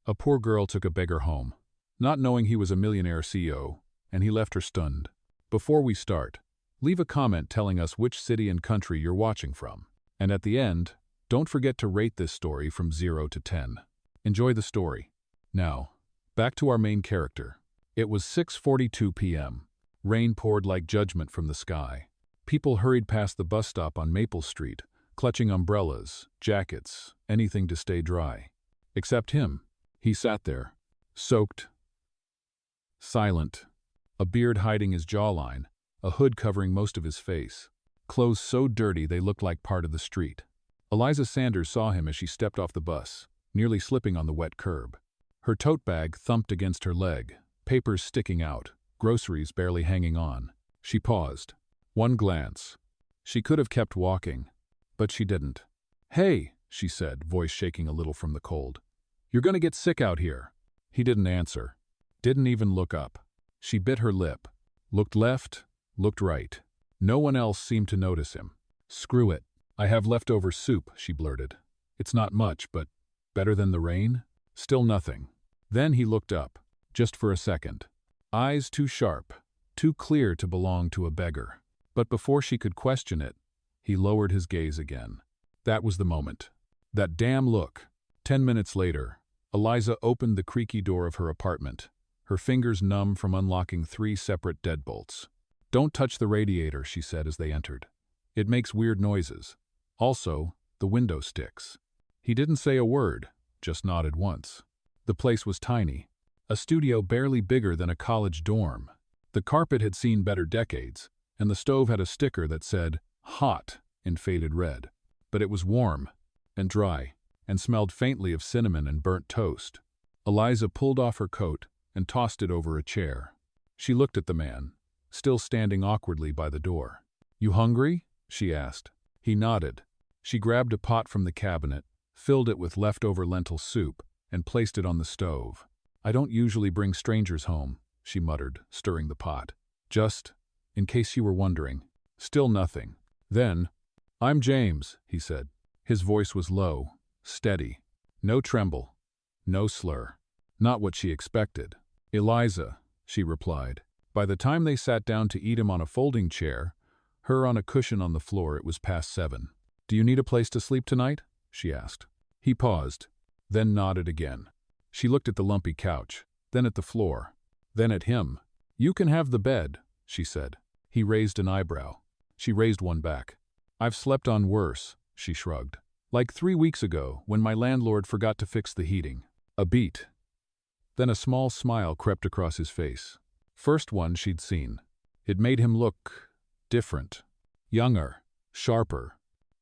A poor girl took a beggar home, not knowing he was a millionaire CEO, and he left her stunned. Before we start, leave a comment telling us which city and country you're watching from. And at the end, don't forget to rate this story from 0 to 10. Enjoy the story. Now, back to our main character. It was 6:42 p.m. Rain poured like judgment from the sky. People hurried past the bus stop on Maple Street, clutching umbrellas, jackets, anything to stay dry. Except him. He sat there, soaked, silent, a beard hiding his jawline, a hood covering most of his face, clothes so dirty they looked like part of the street. Eliza Sanders saw him as she stepped off the bus, nearly slipping on the wet curb. Her tote bag thumped against her leg, papers sticking out, groceries barely hanging on. She paused. One glance. She could have kept walking, but she didn't. "Hey," she said, voice shaking a little from the cold. "You're gonna get sick out here." He didn't answer. Didn't even look up. She bit her lip. Looked left, looked right. No one else seemed to notice him. "Screw it. I have leftover soup," she blurted. "It's not much, but better than the rain?" Still nothing. Then he looked up, just for a second. Eyes too sharp, too clear to belong to a beggar. But before she could question it, he lowered his gaze again. That was the moment. That damn look. 10 minutes later, Eliza opened the creaky door of her apartment, her fingers numb from unlocking 3 separate deadbolts. "Don't touch the radiator," she said as they entered. "It makes weird noises. Also, the window sticks." He didn't say a word, just nodded once. The place was tiny, a studio barely bigger than a college dorm. The carpet had seen better decades, and the stove had a sticker that said, "Hot," in faded red. But it was warm, and dry, and smelled faintly of cinnamon and burnt toast. Eliza pulled off her coat and tossed it over a chair. She looked at the man, still standing awkwardly by the door. "You hungry?" she asked. He nodded. She grabbed a pot from the cabinet, filled it with leftover lentil soup, and placed it on the stove. "I don't usually bring strangers home," she muttered, stirring the pot. "Just in case you were wondering." Still nothing. Then, "I'm James," he said. His voice was low, steady. No tremble, no slur. Not what she expected. "Eliza," she replied. By the time they sat down to eat him on a folding chair, her on a cushion on the floor, it was past 7. "Do you need a place to sleep tonight?" she asked. He paused, then nodded again. She looked at the lumpy couch, then at the floor, then at him. "You can have the bed," she said. He raised an eyebrow. She raised one back. "I've slept on worse," she shrugged. "Like 3 weeks ago, when my landlord forgot to fix the heating." A beat. Then a small smile crept across his face. First one she'd seen. It made him look different. Younger, sharper,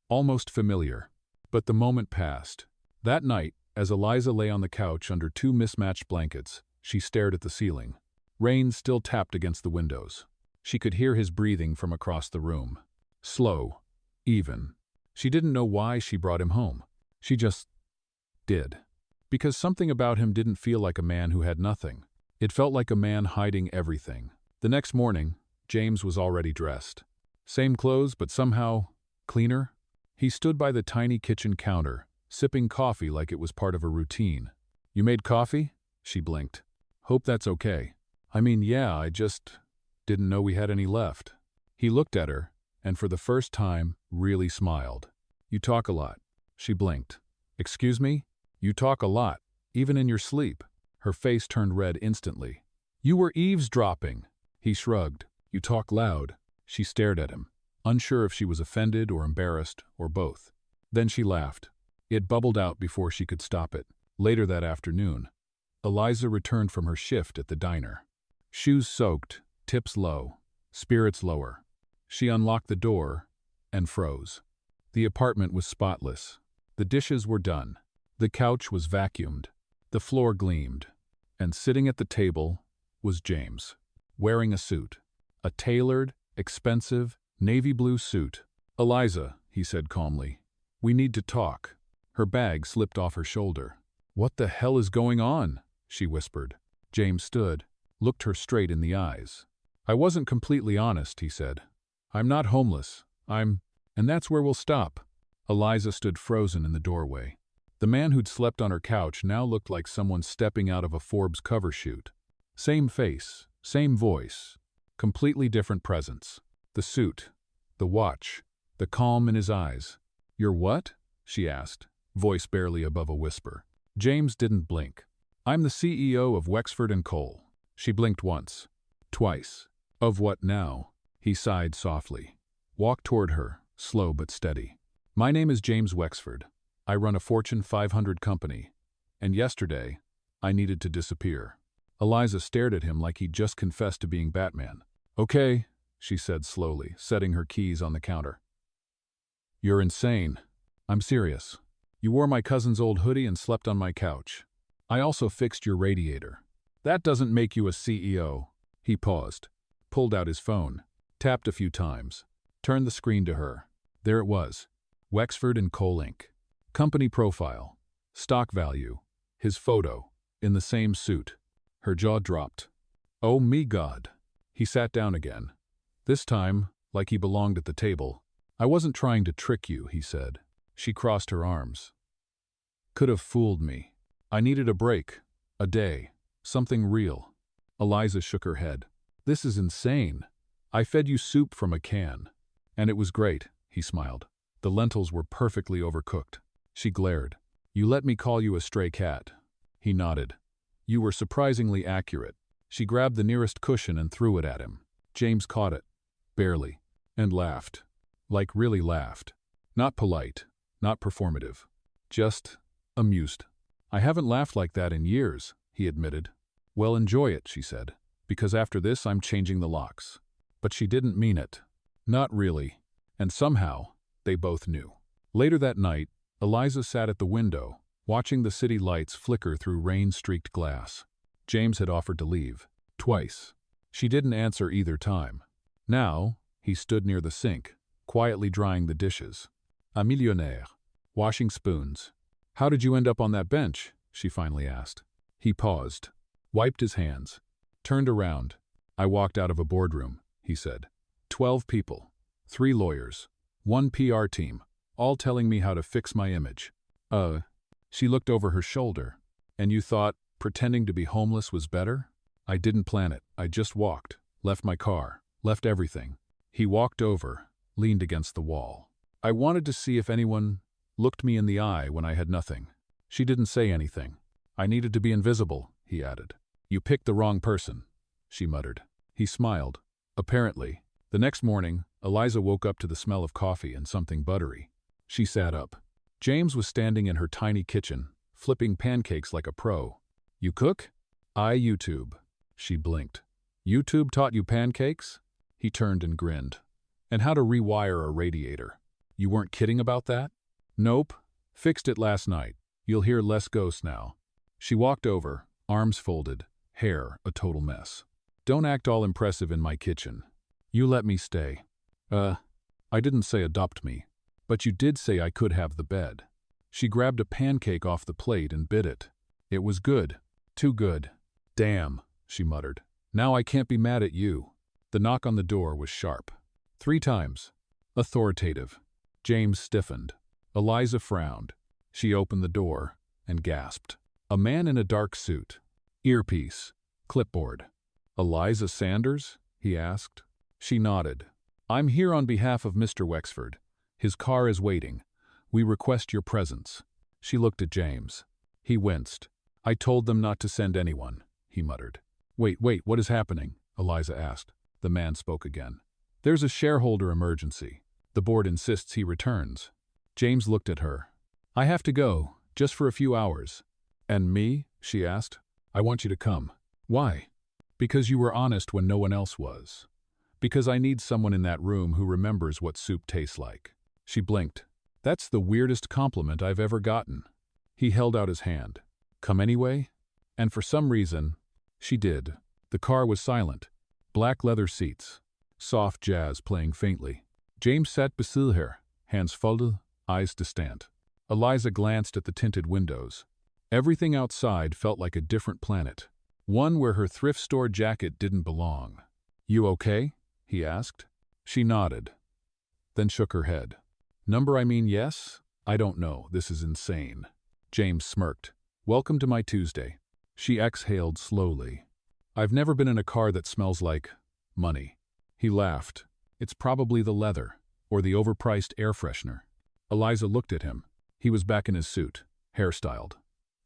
almost familiar. But the moment passed. That night, as Eliza lay on the couch under 2 mismatched blankets, she stared at the ceiling. Rain still tapped against the windows. She could hear his breathing from across the room. Slow, even. She didn't know why she brought him home. She just did. Because something about him didn't feel like a man who had nothing. It felt like a man hiding everything. The next morning, James was already dressed. Same clothes, but somehow cleaner. He stood by the tiny kitchen counter, sipping coffee like it was part of a routine. "You made coffee?" She blinked. "Hope that's okay." "I mean, yeah, I just didn't know we had any left." He looked at her, and for the first time, really smiled. "You talk a lot." She blinked. "Excuse me? You talk a lot, even in your sleep." Her face turned red instantly. "You were eavesdropping." He shrugged. "You talk loud." She stared at him, unsure if she was offended or embarrassed or both. Then she laughed. It bubbled out before she could stop it. Later that afternoon, Eliza returned from her shift at the diner. Shoes soaked, tips low, spirits lower. She unlocked the door and froze. The apartment was spotless. The dishes were done. The couch was vacuumed. The floor gleamed. And sitting at the table was James, wearing a suit. A tailored, expensive, navy blue suit. "Eliza," he said calmly, "we need to talk." Her bag slipped off her shoulder. "What the hell is going on?" she whispered. James stood, looked her straight in the eyes. "I wasn't completely honest," he said. "I'm not homeless. And that's where we'll stop." Eliza stood frozen in the doorway. The man who'd slept on her couch now looked like someone stepping out of a Forbes cover shoot. Same face, same voice, completely different presence. The suit, the watch, the calm in his eyes. "You're what?" she asked, voice barely above a whisper. James didn't blink. "I'm the CEO of Wexford & Cole." She blinked once, twice. "Of what now?" He sighed softly. Walked toward her, slow but steady. "My name is James Wexford. I run a Fortune 500 company. And yesterday, I needed to disappear." Eliza stared at him like he'd just confessed to being Batman. "Okay," she said slowly, setting her keys on the counter. "You're insane. I'm serious. You wore my cousin's old hoodie and slept on my couch. I also fixed your radiator. That doesn't make you a CEO." He paused, pulled out his phone, tapped a few times, turned the screen to her. There it was. Wexford & Cole Inc. Company profile. Stock value. His photo. In the same suit. Her jaw dropped. "Oh me God." He sat down again. This time, like he belonged at the table. "I wasn't trying to trick you," he said. She crossed her arms. "Could have fooled me. I needed a break. A day. Something real." Eliza shook her head. "This is insane. I fed you soup from a can. And it was great," he smiled. The lentils were perfectly overcooked. She glared. "You let me call you a stray cat." He nodded. "You were surprisingly accurate." She grabbed the nearest cushion and threw it at him. James caught it. Barely. And laughed. Like really laughed. Not polite. Not performative. Just amused. "I haven't laughed like that in years," he admitted. "Well, enjoy it," she said. "Because after this I'm changing the locks." But she didn't mean it. Not really. And somehow, they both knew. Later that night, Eliza sat at the window, watching the city lights flicker through rain-streaked glass. James had offered to leave. Twice. She didn't answer either time. Now, he stood near the sink, quietly drying the dishes. A millionaire. Washing spoons. "How did you end up on that bench?" she finally asked. He paused, wiped his hands, turned around. "I walked out of a boardroom," he said. 12 people. 3 lawyers. 1 PR team. All telling me how to fix my image. She looked over her shoulder. "And you thought pretending to be homeless was better?" "I didn't plan it. I just walked. Left my car. Left everything." He walked over, leaned against the wall. "I wanted to see if anyone looked me in the eye when I had nothing." She didn't say anything. "I needed to be invisible," he added. "You picked the wrong person," she muttered. He smiled. Apparently. The next morning, Eliza woke up to the smell of coffee and something buttery. She sat up. James was standing in her tiny kitchen, flipping pancakes like a pro. "You cook?" "I YouTube." She blinked. "YouTube taught you pancakes?" He turned and grinned. "And how to rewire a radiator." "You weren't kidding about that?" "Nope. Fixed it last night. You'll hear less ghosts now." She walked over, arms folded, hair a total mess. "Don't act all impressive in my kitchen. You let me stay." I didn't say adopt me. But you did say I could have the bed." She grabbed a pancake off the plate and bit it. It was good. Too good. "Damn," she muttered. "Now I can't be mad at you." The knock on the door was sharp. 3 times. Authoritative. James stiffened. Eliza frowned. She opened the door and gasped. A man in a dark suit. Earpiece. Clipboard. "Eliza Sanders?" he asked. She nodded. "I'm here on behalf of Mr. Wexford. His car is waiting. We request your presence." She looked at James. He winced. "I told them not to send anyone," he muttered. Wait, what is happening?" Eliza asked. The man spoke again. "There's a shareholder emergency. The board insists he returns." James looked at her. "I have to go, just for a few hours." "And me?" she asked. "I want you to come." "Why?" "Because you were honest when no one else was. Because I need someone in that room who remembers what soup tastes like." She blinked. "That's the weirdest compliment I've ever gotten." He held out his hand. "Come anyway?" And for some reason, she did. The car was silent. Black leather seats. Soft jazz playing faintly. James sat beside her, hands folded, eyes distant. Eliza glanced at the tinted windows. Everything outside felt like a different planet. One where her thrift store jacket didn't belong. "You okay?" he asked. She nodded, then shook her head. "Number I mean yes? I don't know. This is insane." James smirked. "Welcome to my Tuesday." She exhaled slowly. "I've never been in a car that smells like money." He laughed. "It's probably the leather, or the overpriced air freshener." Eliza looked at him. He was back in his suit, hairstyled.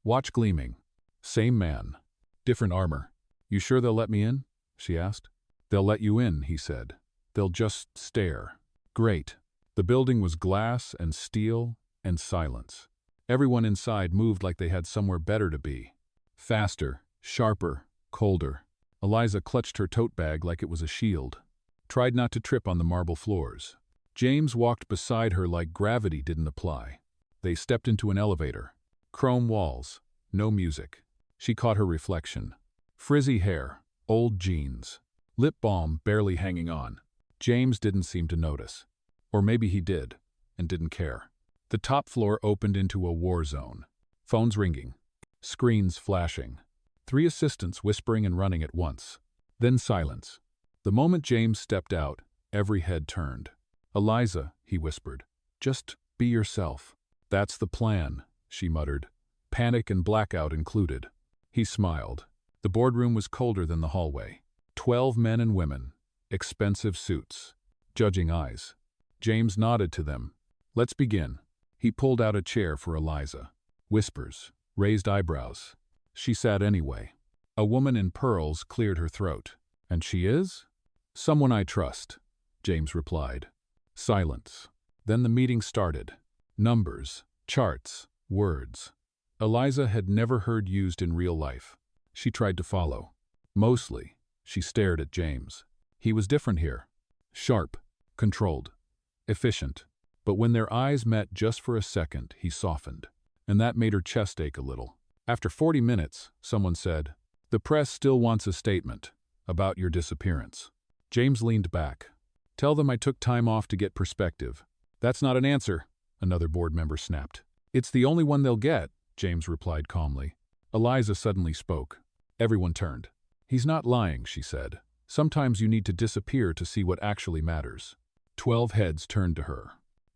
Watch gleaming. Same man. Different armor. "You sure they'll let me in?" she asked. "They'll let you in," he said. "They'll just stare." Great. The building was glass and steel and silence. Everyone inside moved like they had somewhere better to be. Faster, sharper, colder. Eliza clutched her tote bag like it was a shield. Tried not to trip on the marble floors. James walked beside her like gravity didn't apply. They stepped into an elevator. Chrome walls. No music. She caught her reflection. Frizzy hair. Old jeans. Lip balm barely hanging on. James didn't seem to notice. Or maybe he did, and didn't care. The top floor opened into a war zone. Phones ringing. Screens flashing. 3 assistants whispering and running at once. Then silence. The moment James stepped out, every head turned. "Eliza," he whispered, "just be yourself." "That's the plan," she muttered. Panic and blackout included. He smiled. The boardroom was colder than the hallway. 12 men and women. Expensive suits. Judging eyes. James nodded to them. "Let's begin." He pulled out a chair for Eliza. Whispers. Raised eyebrows. She sat anyway. A woman in pearls cleared her throat. "And she is?" "Someone I trust," James replied. Silence. Then the meeting started. Numbers, charts, words. Eliza had never heard used in real life. She tried to follow. Mostly, she stared at James. He was different here. Sharp, controlled, efficient. But when their eyes met just for a second, he softened. And that made her chest ache a little. After 40 minutes, someone said, "The press still wants a statement about your disappearance." James leaned back. "Tell them I took time off to get perspective." "That's not an answer," another board member snapped. "It's the only one they'll get," James replied calmly. Eliza suddenly spoke. Everyone turned. "He's not lying," she said. "Sometimes you need to disappear to see what actually matters." 12 heads turned to her.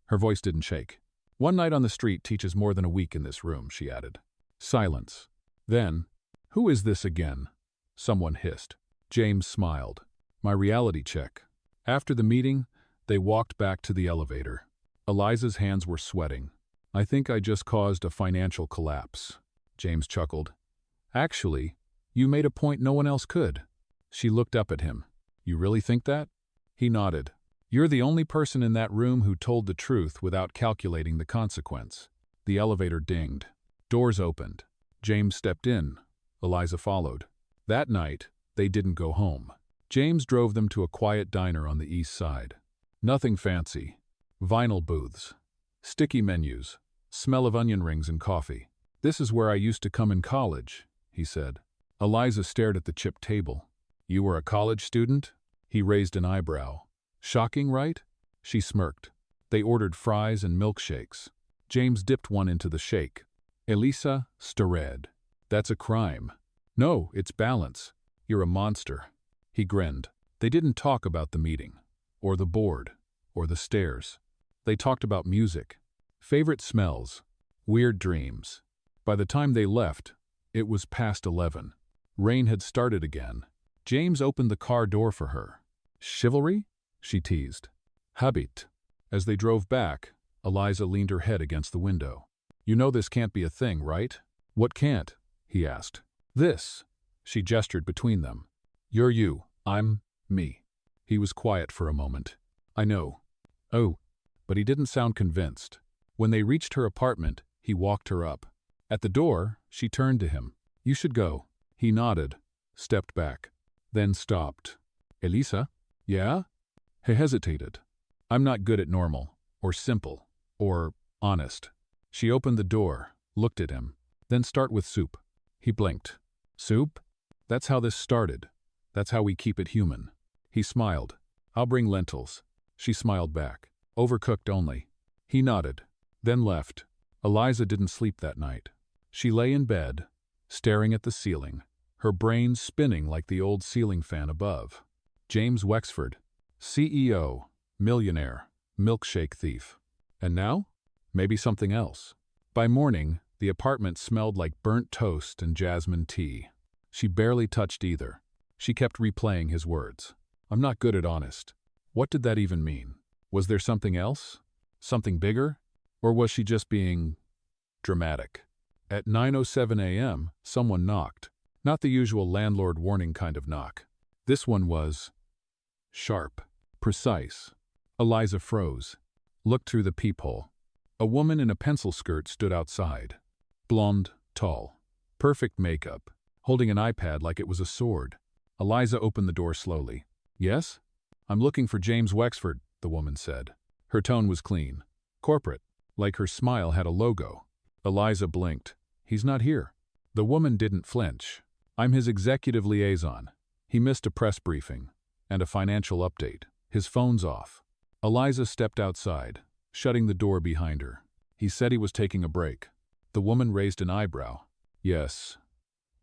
Her voice didn't shake. "One night on the street teaches more than a week in this room," she added. Silence. Then, "Who is this again?" someone hissed. James smiled. "My reality check." After the meeting, they walked back to the elevator. Eliza's hands were sweating. "I think I just caused a financial collapse," James chuckled. "Actually, you made a point no one else could." She looked up at him. "You really think that?" He nodded. "You're the only person in that room who told the truth without calculating the consequence." The elevator dinged. Doors opened. James stepped in. Eliza followed. That night, they didn't go home. James drove them to a quiet diner on the east side. Nothing fancy. Vinyl booths. Sticky menus. Smell of onion rings and coffee. "This is where I used to come in college," he said. Eliza stared at the chipped table. "You were a college student?" He raised an eyebrow. "Shocking, right?" She smirked. They ordered fries and milkshakes. James dipped one into the shake. "Elisa stared." "That's a crime." "No, it's balance. You're a monster." He grinned. They didn't talk about the meeting, or the board, or the stairs. They talked about music, favorite smells, weird dreams. By the time they left, it was past 11. Rain had started again. James opened the car door for her. "Chivalry?" she teased. "Habit." As they drove back, Eliza leaned her head against the window. "You know this can't be a thing, right?" "What can't?" he asked. "This." She gestured between them. "You're you. I'm me." He was quiet for a moment. "I know." "Oh." But he didn't sound convinced. When they reached her apartment, he walked her up. At the door, she turned to him. "You should go." He nodded, stepped back, then stopped. "Elisa?" "Yeah?" He hesitated. "I'm not good at normal, or simple, or honest." She opened the door, looked at him. "Then start with soup." He blinked. "Soup? That's how this started. That's how we keep it human." He smiled. "I'll bring lentils." She smiled back. "Overcooked only." He nodded, then left. Eliza didn't sleep that night. She lay in bed, staring at the ceiling, her brain spinning like the old ceiling fan above. James Wexford, CEO, millionaire, milkshake thief. And now? Maybe something else. By morning, The apartment smelled like burnt toast and jasmine tea. She barely touched either. She kept replaying his words. I'm not good at honest. What did that even mean? Was there something else? Something bigger? Or was she just being dramatic? At 9:07 a.m., someone knocked. Not the usual landlord warning kind of knock. This one was sharp, precise. Eliza froze, looked through the peephole. A woman in a pencil skirt stood outside. Blonde, tall, perfect makeup, holding an iPad like it was a sword. Eliza opened the door slowly. Yes? I'm looking for James Wexford, the woman said. Her tone was clean, corporate, like her smile had a logo. Eliza blinked. He's not here. The woman didn't flinch. I'm his executive liaison. He missed a press briefing and a financial update. His phone's off. Eliza stepped outside, shutting the door behind her. He said he was taking a break. The woman raised an eyebrow. Yes.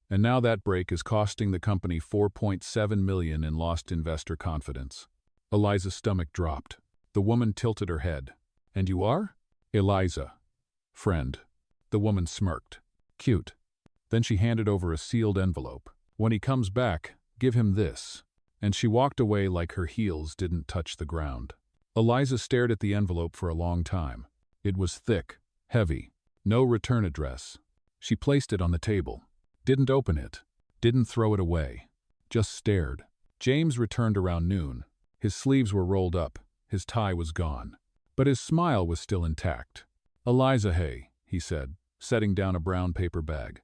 And now that break is costing the company $4.7 million in lost investor confidence. Eliza's stomach dropped. The woman tilted her head. And you are? Eliza. Friend. The woman smirked. Cute. Then she handed over a sealed envelope. When he comes back, give him this. And she walked away like her heels didn't touch the ground. Eliza stared at the envelope for a long time. It was thick, heavy, no return address. She placed it on the table. Didn't open it. Didn't throw it away. Just stared. James returned around noon. His sleeves were rolled up. His tie was gone. But his smile was still intact. Eliza, hey, he said, setting down a brown paper bag.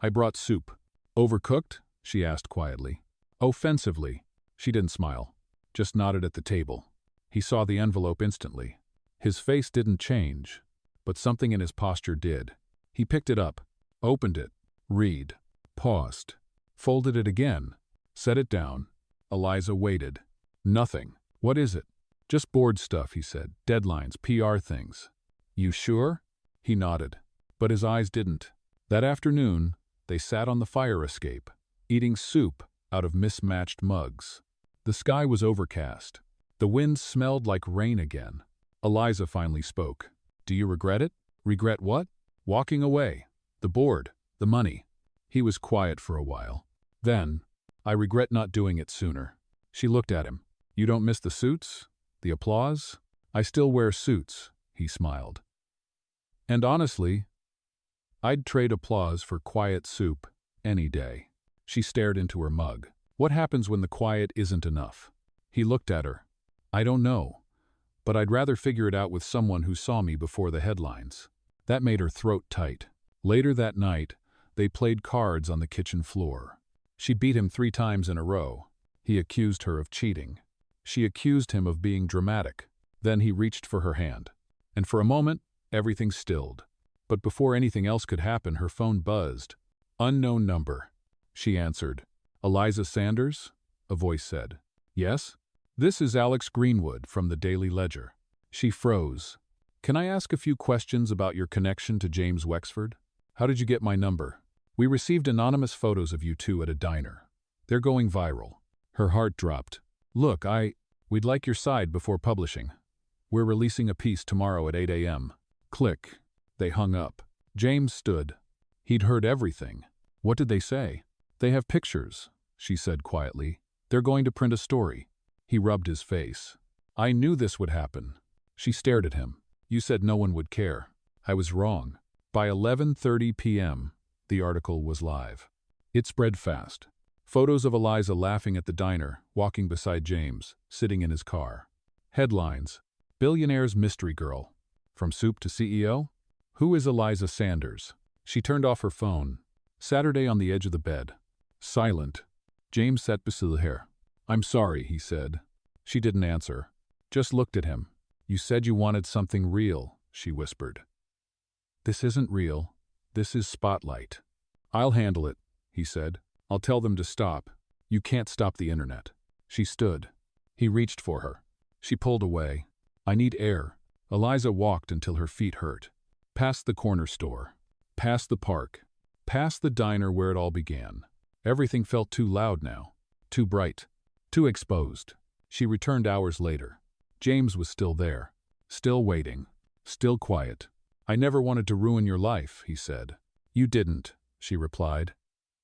I brought soup. Overcooked? She asked quietly. Offensively. She didn't smile. Just nodded at the table. He saw the envelope instantly. His face didn't change, but something in his posture did. He picked it up, opened it, read, paused, folded it again, set it down. Eliza waited. Nothing. What is it? Just board stuff, he said. Deadlines, PR things. You sure? He nodded, but his eyes didn't. That afternoon, they sat on the fire escape, eating soup out of mismatched mugs. The sky was overcast. The wind smelled like rain again. Eliza finally spoke. Do you regret it? Regret what? Walking away. The board. The money. He was quiet for a while. Then, I regret not doing it sooner. She looked at him. You don't miss the suits? The applause? I still wear suits, he smiled. And honestly, I'd trade applause for quiet soup any day. She stared into her mug. What happens when the quiet isn't enough? He looked at her. I don't know, but I'd rather figure it out with someone who saw me before the headlines. That made her throat tight. Later that night, they played cards on the kitchen floor. She beat him 3 times in a row. He accused her of cheating. She accused him of being dramatic. Then he reached for her hand. And for a moment, everything stilled. But before anything else could happen, her phone buzzed. Unknown number. She answered. Eliza Sanders? A voice said. Yes? This is Alex Greenwood from the Daily Ledger. She froze. Can I ask a few questions about your connection to James Wexford? How did you get my number? We received anonymous photos of you two at a diner. They're going viral. Her heart dropped. Look, we'd like your side before publishing. We're releasing a piece tomorrow at 8 a.m. Click. They hung up. James stood. He'd heard everything. What did they say? They have pictures, she said quietly. They're going to print a story. He rubbed his face. I knew this would happen. She stared at him. You said no one would care. I was wrong. By 11:30 p.m., the article was live. It spread fast. Photos of Eliza laughing at the diner, walking beside James, sitting in his car. Headlines. Billionaire's mystery girl. From soup to CEO? Who is Eliza Sanders? She turned off her phone. Saturday on the edge of the bed. Silent. James sat beside her. I'm sorry, he said. She didn't answer. Just looked at him. You said you wanted something real, she whispered. This isn't real. This is Spotlight. I'll handle it, he said. I'll tell them to stop. You can't stop the internet. She stood. He reached for her. She pulled away. I need air. Eliza walked until her feet hurt. Past the corner store. Past the park. Past the diner where it all began. Everything felt too loud now. Too bright. Too exposed. She returned hours later. James was still there. Still waiting. Still quiet. I never wanted to ruin your life, he said. You didn't, she replied.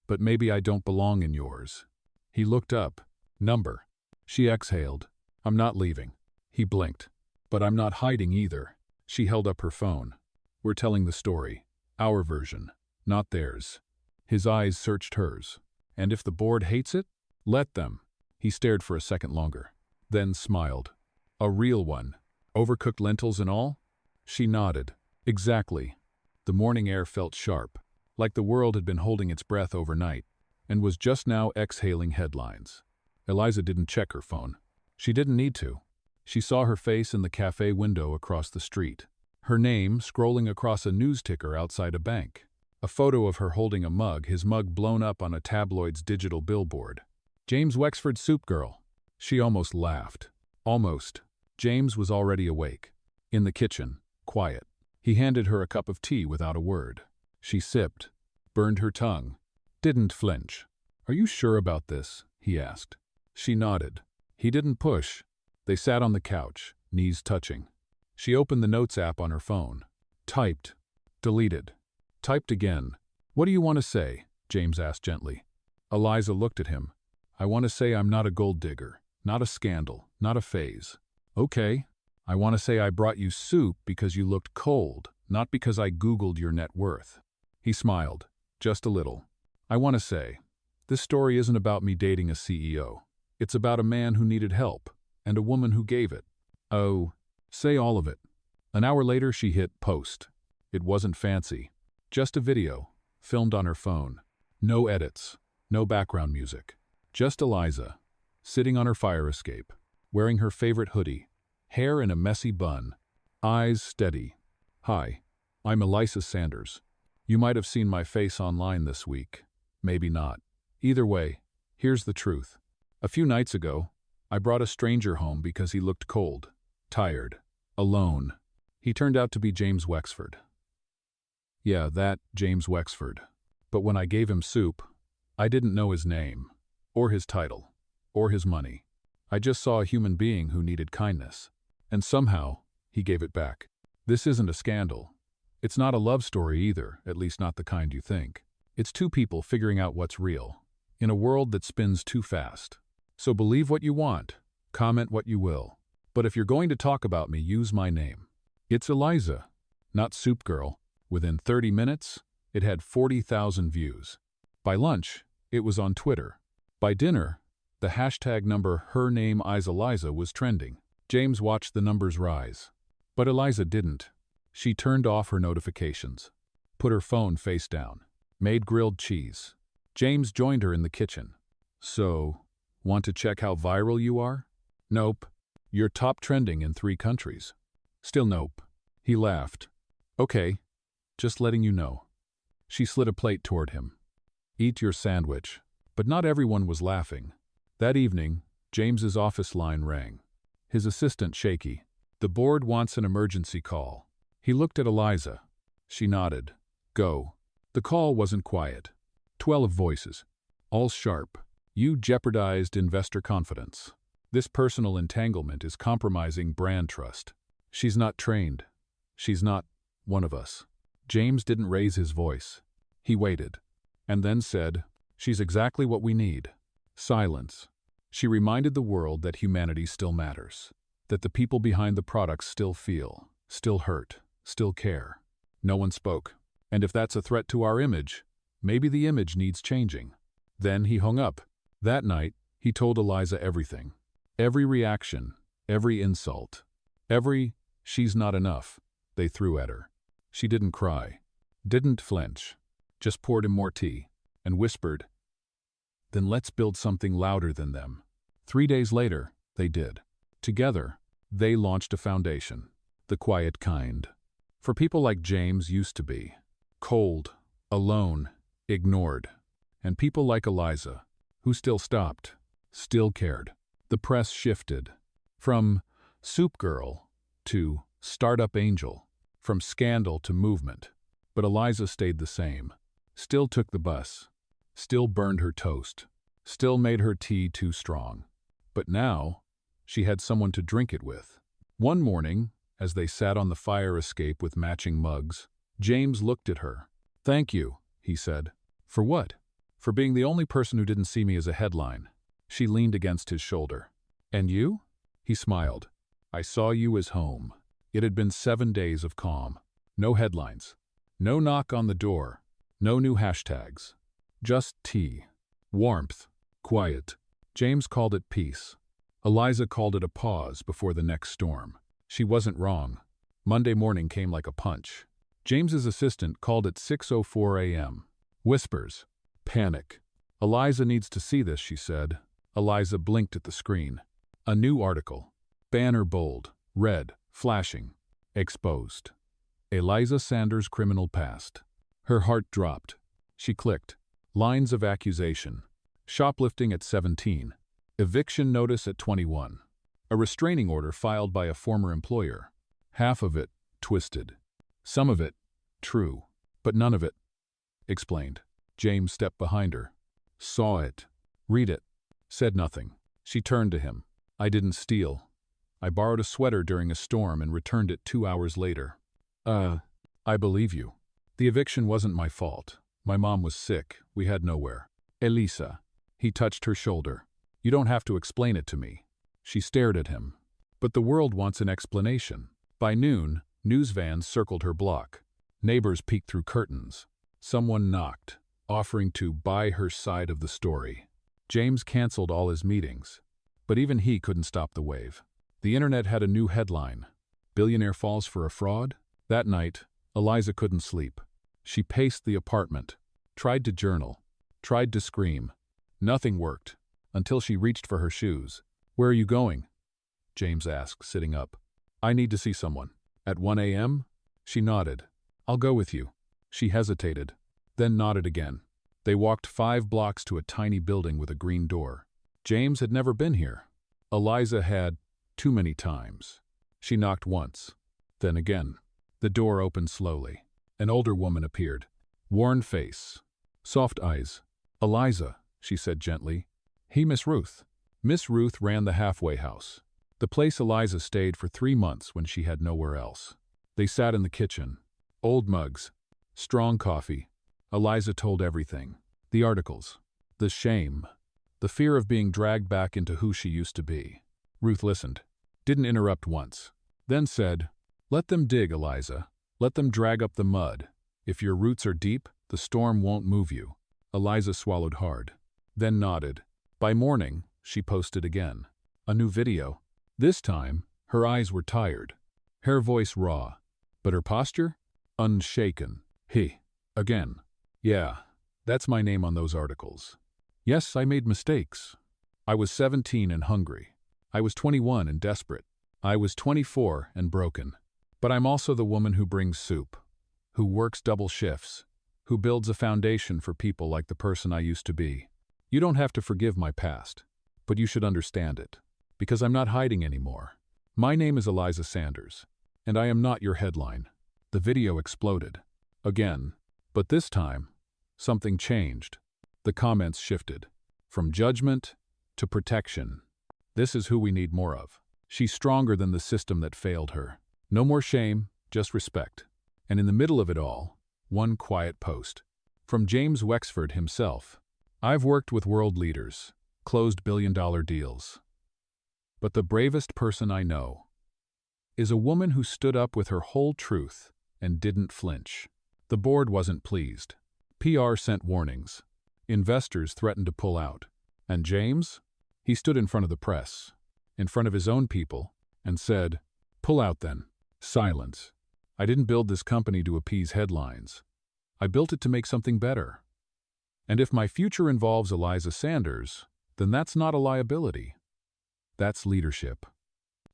But maybe I don't belong in yours. He looked up. Number. She exhaled. I'm not leaving. He blinked. But I'm not hiding either. She held up her phone. We're telling the story. Our version. Not theirs. His eyes searched hers. And if the board hates it? Let them. He stared for a second longer. Then smiled. A real one. Overcooked lentils and all? She nodded. Exactly. The morning air felt sharp, like the world had been holding its breath overnight, and was just now exhaling headlines. Eliza didn't check her phone. She didn't need to. She saw her face in the cafe window across the street. Her name scrolling across a news ticker outside a bank. A photo of her holding a mug, his mug blown up on a tabloid's digital billboard. James Wexford Soup Girl. She almost laughed. Almost. James was already awake. In the kitchen, quiet. He handed her a cup of tea without a word. She sipped, burned her tongue, didn't flinch. Are you sure about this? He asked. She nodded. He didn't push. They sat on the couch, knees touching. She opened the Notes app on her phone. Typed. Deleted. Typed again. What do you want to say? James asked gently. Eliza looked at him. I want to say I'm not a gold digger, not a scandal, not a phase. Okay. I want to say I brought you soup because you looked cold, not because I Googled your net worth. He smiled, just a little. I want to say, this story isn't about me dating a CEO. It's about a man who needed help, and a woman who gave it. Oh, say all of it. An hour later she hit post. It wasn't fancy. Just a video, filmed on her phone. No edits, no background music. Just Eliza, sitting on her fire escape, wearing her favorite hoodie, hair in a messy bun, eyes steady. Hi, I'm Eliza Sanders. You might have seen my face online this week. Maybe not. Either way, here's the truth. A few nights ago, I brought a stranger home because he looked cold, tired, alone. He turned out to be James Wexford. Yeah, that James Wexford. But when I gave him soup, I didn't know his name, or his title, or his money. I just saw a human being who needed kindness. And somehow, he gave it back. This isn't a scandal. It's not a love story either, at least not the kind you think. It's two people figuring out what's real, in a world that spins too fast. So believe what you want, comment what you will. But if you're going to talk about me, use my name. It's Eliza, not Soup Girl. Within 30 minutes, it had 40,000 views. By lunch, it was on Twitter. By dinner, the hashtag number #HerNameIsEliza was trending. James watched the numbers rise. But Eliza didn't. She turned off her notifications, put her phone face down, made grilled cheese. James joined her in the kitchen. So, want to check how viral you are? Nope. You're top trending in 3 countries. Still nope. He laughed. Okay, just letting you know. She slid a plate toward him. Eat your sandwich. But not everyone was laughing. That evening, James's office line rang. His assistant shaky. The board wants an emergency call. He looked at Eliza. She nodded. Go. The call wasn't quiet. 12 voices. All sharp. You jeopardized investor confidence. This personal entanglement is compromising brand trust. She's not trained. She's not one of us. James didn't raise his voice. He waited. And then said, she's exactly what we need. Silence. She reminded the world that humanity still matters, that the people behind the products still feel, still hurt, still care. No one spoke. And if that's a threat to our image, maybe the image needs changing. Then he hung up. That night, he told Eliza everything. Every reaction, every insult, every "she's not enough" they threw at her. She didn't cry, didn't flinch, just poured him more tea, and whispered, then let's build something louder than them. 3 days later, they did. Together, they launched a foundation, the quiet kind. For people like James used to be. Cold, alone, ignored. And people like Eliza, who still stopped, still cared. The press shifted. From Soup Girl to Startup Angel. From scandal to movement. But Eliza stayed the same. Still took the bus. Still burned her toast. Still made her tea too strong. But now, she had someone to drink it with. One morning, as they sat on the fire escape with matching mugs. James looked at her. "Thank you," he said. "For what?" "For being the only person who didn't see me as a headline." She leaned against his shoulder. "And you?" He smiled. "I saw you as home." It had been 7 days of calm. No headlines. No knock on the door. No new hashtags. Just tea. Warmth. Quiet. James called it peace. Eliza called it a pause before the next storm. She wasn't wrong. Monday morning came like a punch. James's assistant called at 6:04 a.m. Whispers. Panic. "Eliza needs to see this," she said. Eliza blinked at the screen. A new article. Banner bold. Red. Flashing. Exposed. Eliza Sanders' criminal past. Her heart dropped. She clicked. Lines of accusation. Shoplifting at 17. Eviction notice at 21. A restraining order filed by a former employer. Half of it twisted. Some of it true. But none of it explained. James stepped behind her. Saw it. Read it. Said nothing. She turned to him. "I didn't steal. I borrowed a sweater during a storm and returned it 2 hours later." I believe you. The eviction wasn't my fault. My mom was sick. We had nowhere." "Elisa." He touched her shoulder. "You don't have to explain it to me." She stared at him. "But the world wants an explanation." By noon, news vans circled her block. Neighbors peeked through curtains. Someone knocked, offering to buy her side of the story. James canceled all his meetings. But even he couldn't stop the wave. The internet had a new headline. "Billionaire falls for a fraud?" That night, Eliza couldn't sleep. She paced the apartment, tried to journal, tried to scream. Nothing worked, until she reached for her shoes. "Where are you going?" James asked, sitting up. "I need to see someone." "At 1 a.m.? She nodded. "I'll go with you." She hesitated, then nodded again. They walked 5 blocks to a tiny building with a green door. James had never been here. Eliza had, too many times. She knocked once, then again. The door opened slowly. An older woman appeared. Worn face. Soft eyes. "Eliza," she said gently. "He, Miss Ruth." Miss Ruth ran the halfway house. The place Eliza stayed for 3 months when she had nowhere else. They sat in the kitchen. Old mugs. Strong coffee. Eliza told everything. The articles. The shame. The fear of being dragged back into who she used to be. Ruth listened. Didn't interrupt once. Then said, "Let them dig, Eliza. Let them drag up the mud. If your roots are deep, the storm won't move you." Eliza swallowed hard. Then nodded. By morning, she posted again. A new video. This time, her eyes were tired. Her voice raw. But her posture? Unshaken. Again. "Yeah, that's my name on those articles. Yes, I made mistakes. I was 17 and hungry. I was 21 and desperate. I was 24 and broken. But I'm also the woman who brings soup, who works double shifts, who builds a foundation for people like the person I used to be. You don't have to forgive my past, but you should understand it, because I'm not hiding anymore. My name is Eliza Sanders, and I am not your headline." The video exploded. Again. But this time, something changed. The comments shifted. From judgment to protection. "This is who we need more of. She's stronger than the system that failed her. No more shame, just respect." And in the middle of it all, one quiet post. From James Wexford himself. "I've worked with world leaders, closed billion-dollar deals. But the bravest person I know is a woman who stood up with her whole truth and didn't flinch." The board wasn't pleased. PR sent warnings. Investors threatened to pull out. And James? He stood in front of the press, in front of his own people, and said, "Pull out then." Silence. "I didn't build this company to appease headlines. I built it to make something better. And if my future involves Eliza Sanders, then that's not a liability. That's leadership."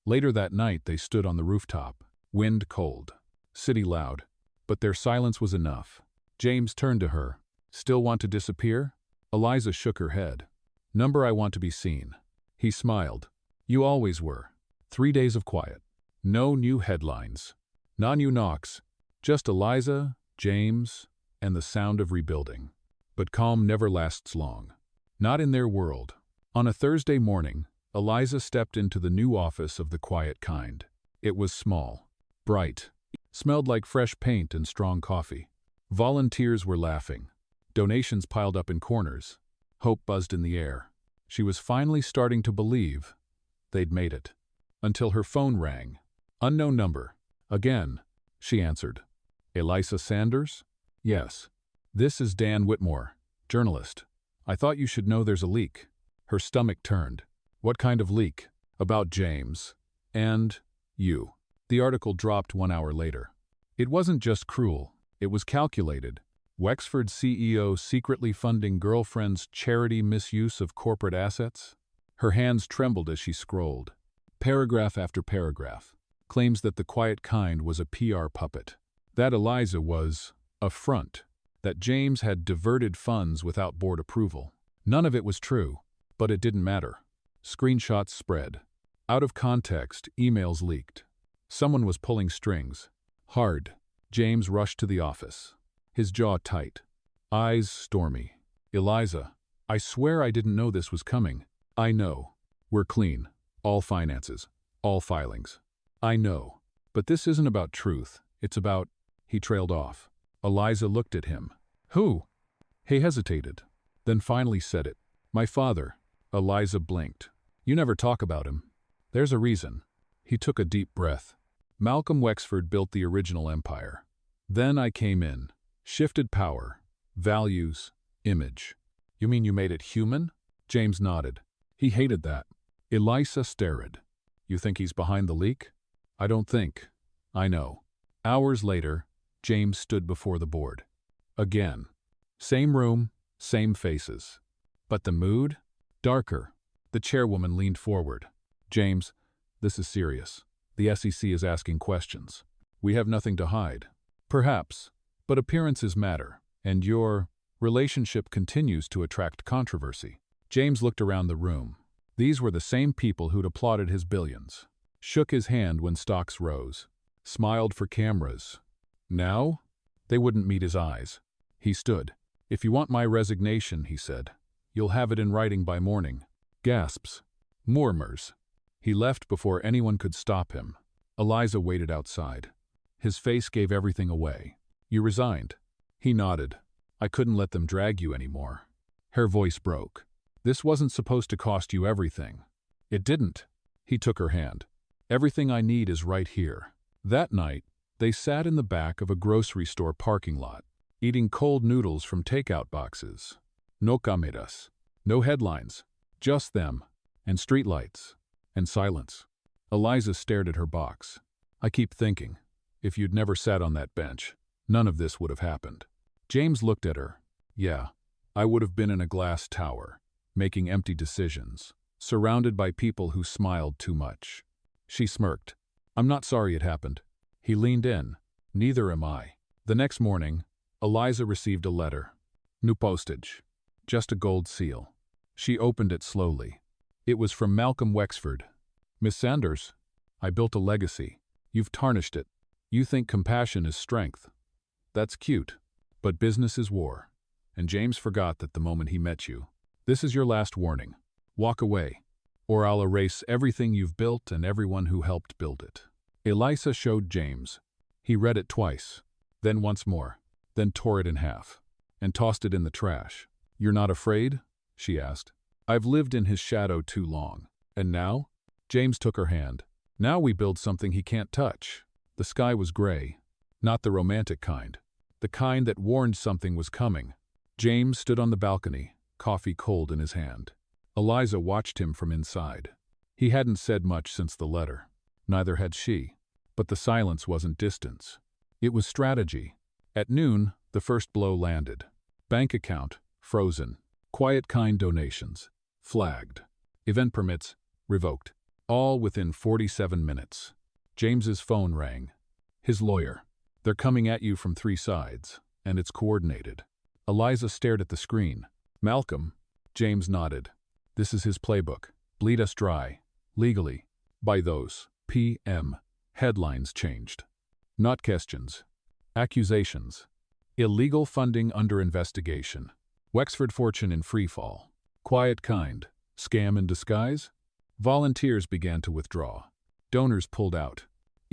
Later that night, they stood on the rooftop. Wind cold. City loud. But their silence was enough. James turned to her. "Still want to disappear?" Eliza shook her head. "Number I want to be seen." He smiled. "You always were." 3 days of quiet. No new headlines. No new knocks. Just Eliza, James, and the sound of rebuilding. But calm never lasts long. Not in their world. On a Thursday morning, Eliza stepped into the new office of the quiet kind. It was small. bright, smelled like fresh paint and strong coffee. Volunteers were laughing. Donations piled up in corners. Hope buzzed in the air. She was finally starting to believe they'd made it. Until her phone rang. Unknown number. Again, she answered. Elisa Sanders? Yes. This is Dan Whitmore, journalist. I thought you should know there's a leak. Her stomach turned. What kind of leak? About James. And you. The article dropped 1 hour later. It wasn't just cruel. It was calculated. Wexford CEO secretly funding girlfriend's charity misuse of corporate assets? Her hands trembled as she scrolled. Paragraph after paragraph. Claims that the quiet kind was a PR puppet. That Eliza was a front. That James had diverted funds without board approval. None of it was true, but it didn't matter. Screenshots spread. Out of context, emails leaked. Someone was pulling strings. Hard. James rushed to the office. His jaw tight. Eyes stormy. Eliza, I swear I didn't know this was coming. I know. We're clean. All finances. All filings. I know. But this isn't about truth. It's about... He trailed off. Eliza looked at him. Who? He hesitated, then finally said it. My father. Eliza blinked. You never talk about him. There's a reason. He took a deep breath. Malcolm Wexford built the original empire. Then I came in. Shifted power. Values. Image. You mean you made it human? James nodded. He hated that. Eliza stared. You think he's behind the leak? I don't think. I know. Hours later, James stood before the board. Again. Same room, same faces. But the mood? Darker. The chairwoman leaned forward. James, this is serious. The SEC is asking questions. We have nothing to hide. Perhaps. But appearances matter. And your relationship continues to attract controversy. James looked around the room. These were the same people who'd applauded his billions. Shook his hand when stocks rose. Smiled for cameras. Now? They wouldn't meet his eyes. He stood. If you want my resignation, he said, you'll have it in writing by morning. Gasps. Murmurs. He left before anyone could stop him. Eliza waited outside. His face gave everything away. You resigned. He nodded. I couldn't let them drag you anymore. Her voice broke. This wasn't supposed to cost you everything. It didn't. He took her hand. Everything I need is right here. That night, they sat in the back of a grocery store parking lot, eating cold noodles from takeout boxes. No cameras. No headlines. Just them. And streetlights. And silence. Eliza stared at her box. I keep thinking, if you'd never sat on that bench, none of this would have happened. James looked at her. Yeah, I would have been in a glass tower, making empty decisions, surrounded by people who smiled too much. She smirked. I'm not sorry it happened. He leaned in. Neither am I. The next morning, Eliza received a letter. New postage. Just a gold seal. She opened it slowly. It was from Malcolm Wexford. Miss Sanders, I built a legacy. You've tarnished it. You think compassion is strength. That's cute. But business is war. And James forgot that the moment he met you. This is your last warning. Walk away, or I'll erase everything you've built and everyone who helped build it. Eliza showed James. He read it twice, then once more, then tore it in half, and tossed it in the trash. You're not afraid? She asked. I've lived in his shadow too long. And now? James took her hand. Now we build something he can't touch. The sky was gray, not the romantic kind. The kind that warned something was coming. James stood on the balcony, coffee cold in his hand. Eliza watched him from inside. He hadn't said much since the letter. Neither had she. But the silence wasn't distance. It was strategy. At noon, the first blow landed. Bank account, frozen. Quiet kind donations, flagged. Event permits, revoked. All within 47 minutes. James's phone rang. His lawyer. They're coming at you from 3 sides, and it's coordinated. Eliza stared at the screen. Malcolm. James nodded. This is his playbook. Bleed us dry. Legally. By those. P.M. Headlines changed. Not questions. Accusations. Illegal funding under investigation. Wexford fortune in freefall. Quiet kind. Scam in disguise? Volunteers began to withdraw. Donors pulled out.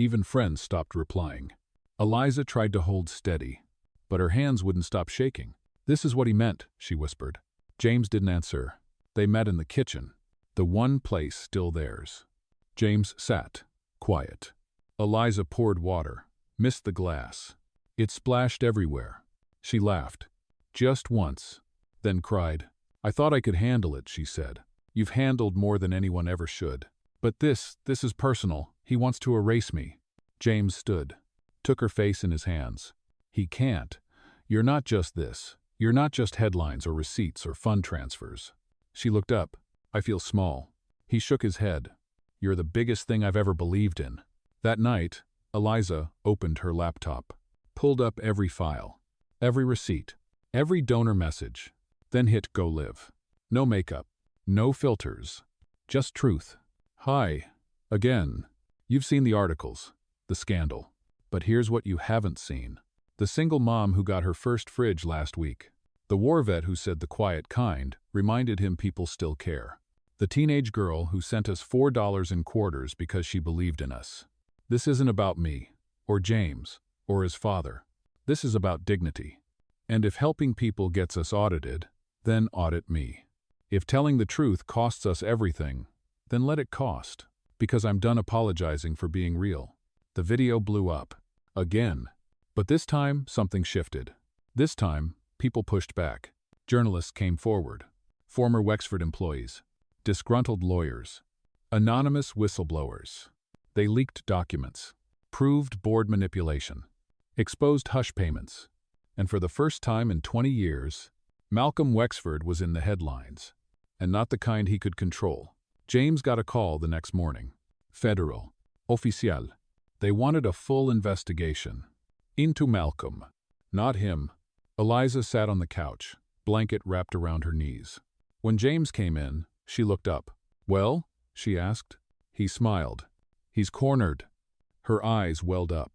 Even friends stopped replying. Eliza tried to hold steady, but her hands wouldn't stop shaking. "This is what he meant," she whispered. James didn't answer. They met in the kitchen, the one place still theirs. James sat, quiet. Eliza poured water, missed the glass. It splashed everywhere. She laughed. Just once, then cried. "I thought I could handle it," she said. "You've handled more than anyone ever should. But this is personal. He wants to erase me." James stood, took her face in his hands. "He can't. You're not just this. You're not just headlines or receipts or fund transfers." She looked up. "I feel small." He shook his head. "You're the biggest thing I've ever believed in." That night, Eliza opened her laptop, pulled up every file, every receipt, every donor message, then hit Go Live. No makeup, no filters, just truth. "Hi. Again. You've seen the articles, the scandal. But here's what you haven't seen. The single mom who got her first fridge last week. The war vet who said the quiet kind reminded him people still care. The teenage girl who sent us $4 in quarters because she believed in us. This isn't about me, or James, or his father. This is about dignity. And if helping people gets us audited, then audit me. If telling the truth costs us everything, then let it cost, because I'm done apologizing for being real." The video blew up. Again. But this time, something shifted. This time, people pushed back. Journalists came forward. Former Wexford employees. Disgruntled lawyers. Anonymous whistleblowers. They leaked documents. Proved board manipulation. Exposed hush payments. And for the first time in 20 years, Malcolm Wexford was in the headlines. And not the kind he could control. James got a call the next morning. Federal. Oficial. They wanted a full investigation. Into Malcolm. Not him. Eliza sat on the couch, blanket wrapped around her knees. When James came in, she looked up. "Well?" she asked. He smiled. "He's cornered." Her eyes welled up.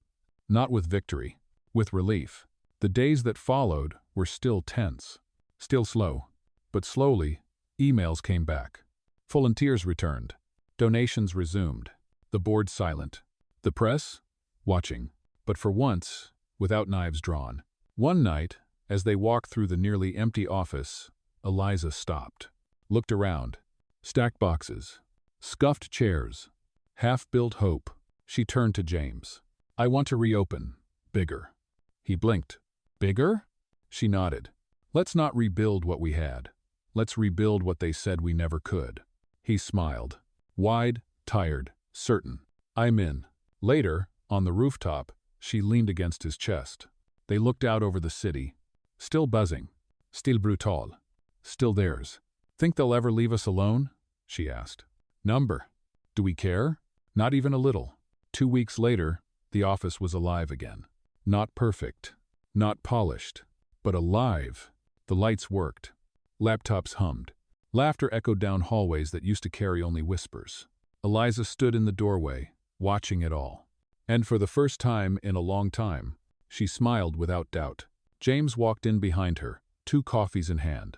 Not with victory, with relief. The days that followed were still tense, still slow. But slowly, emails came back. Volunteers returned. Donations resumed. The board silent. The press? Watching. But for once, without knives drawn. One night, as they walked through the nearly empty office, Eliza stopped. Looked around. Stacked boxes. Scuffed chairs. Half-built hope. She turned to James. "I want to reopen. Bigger." He blinked. "Bigger?" She nodded. "Let's not rebuild what we had. Let's rebuild what they said we never could." He smiled. Wide, tired, certain. "I'm in." Later, on the rooftop, she leaned against his chest. They looked out over the city. Still buzzing. Still brutal. Still theirs. "Think they'll ever leave us alone?" she asked. "Number. Do we care?" Not even a little. 2 weeks later, the office was alive again. Not perfect. Not polished. But alive. The lights worked. Laptops hummed. Laughter echoed down hallways that used to carry only whispers. Eliza stood in the doorway, watching it all. And for the first time in a long time, she smiled without doubt. James walked in behind her, 2 coffees in hand.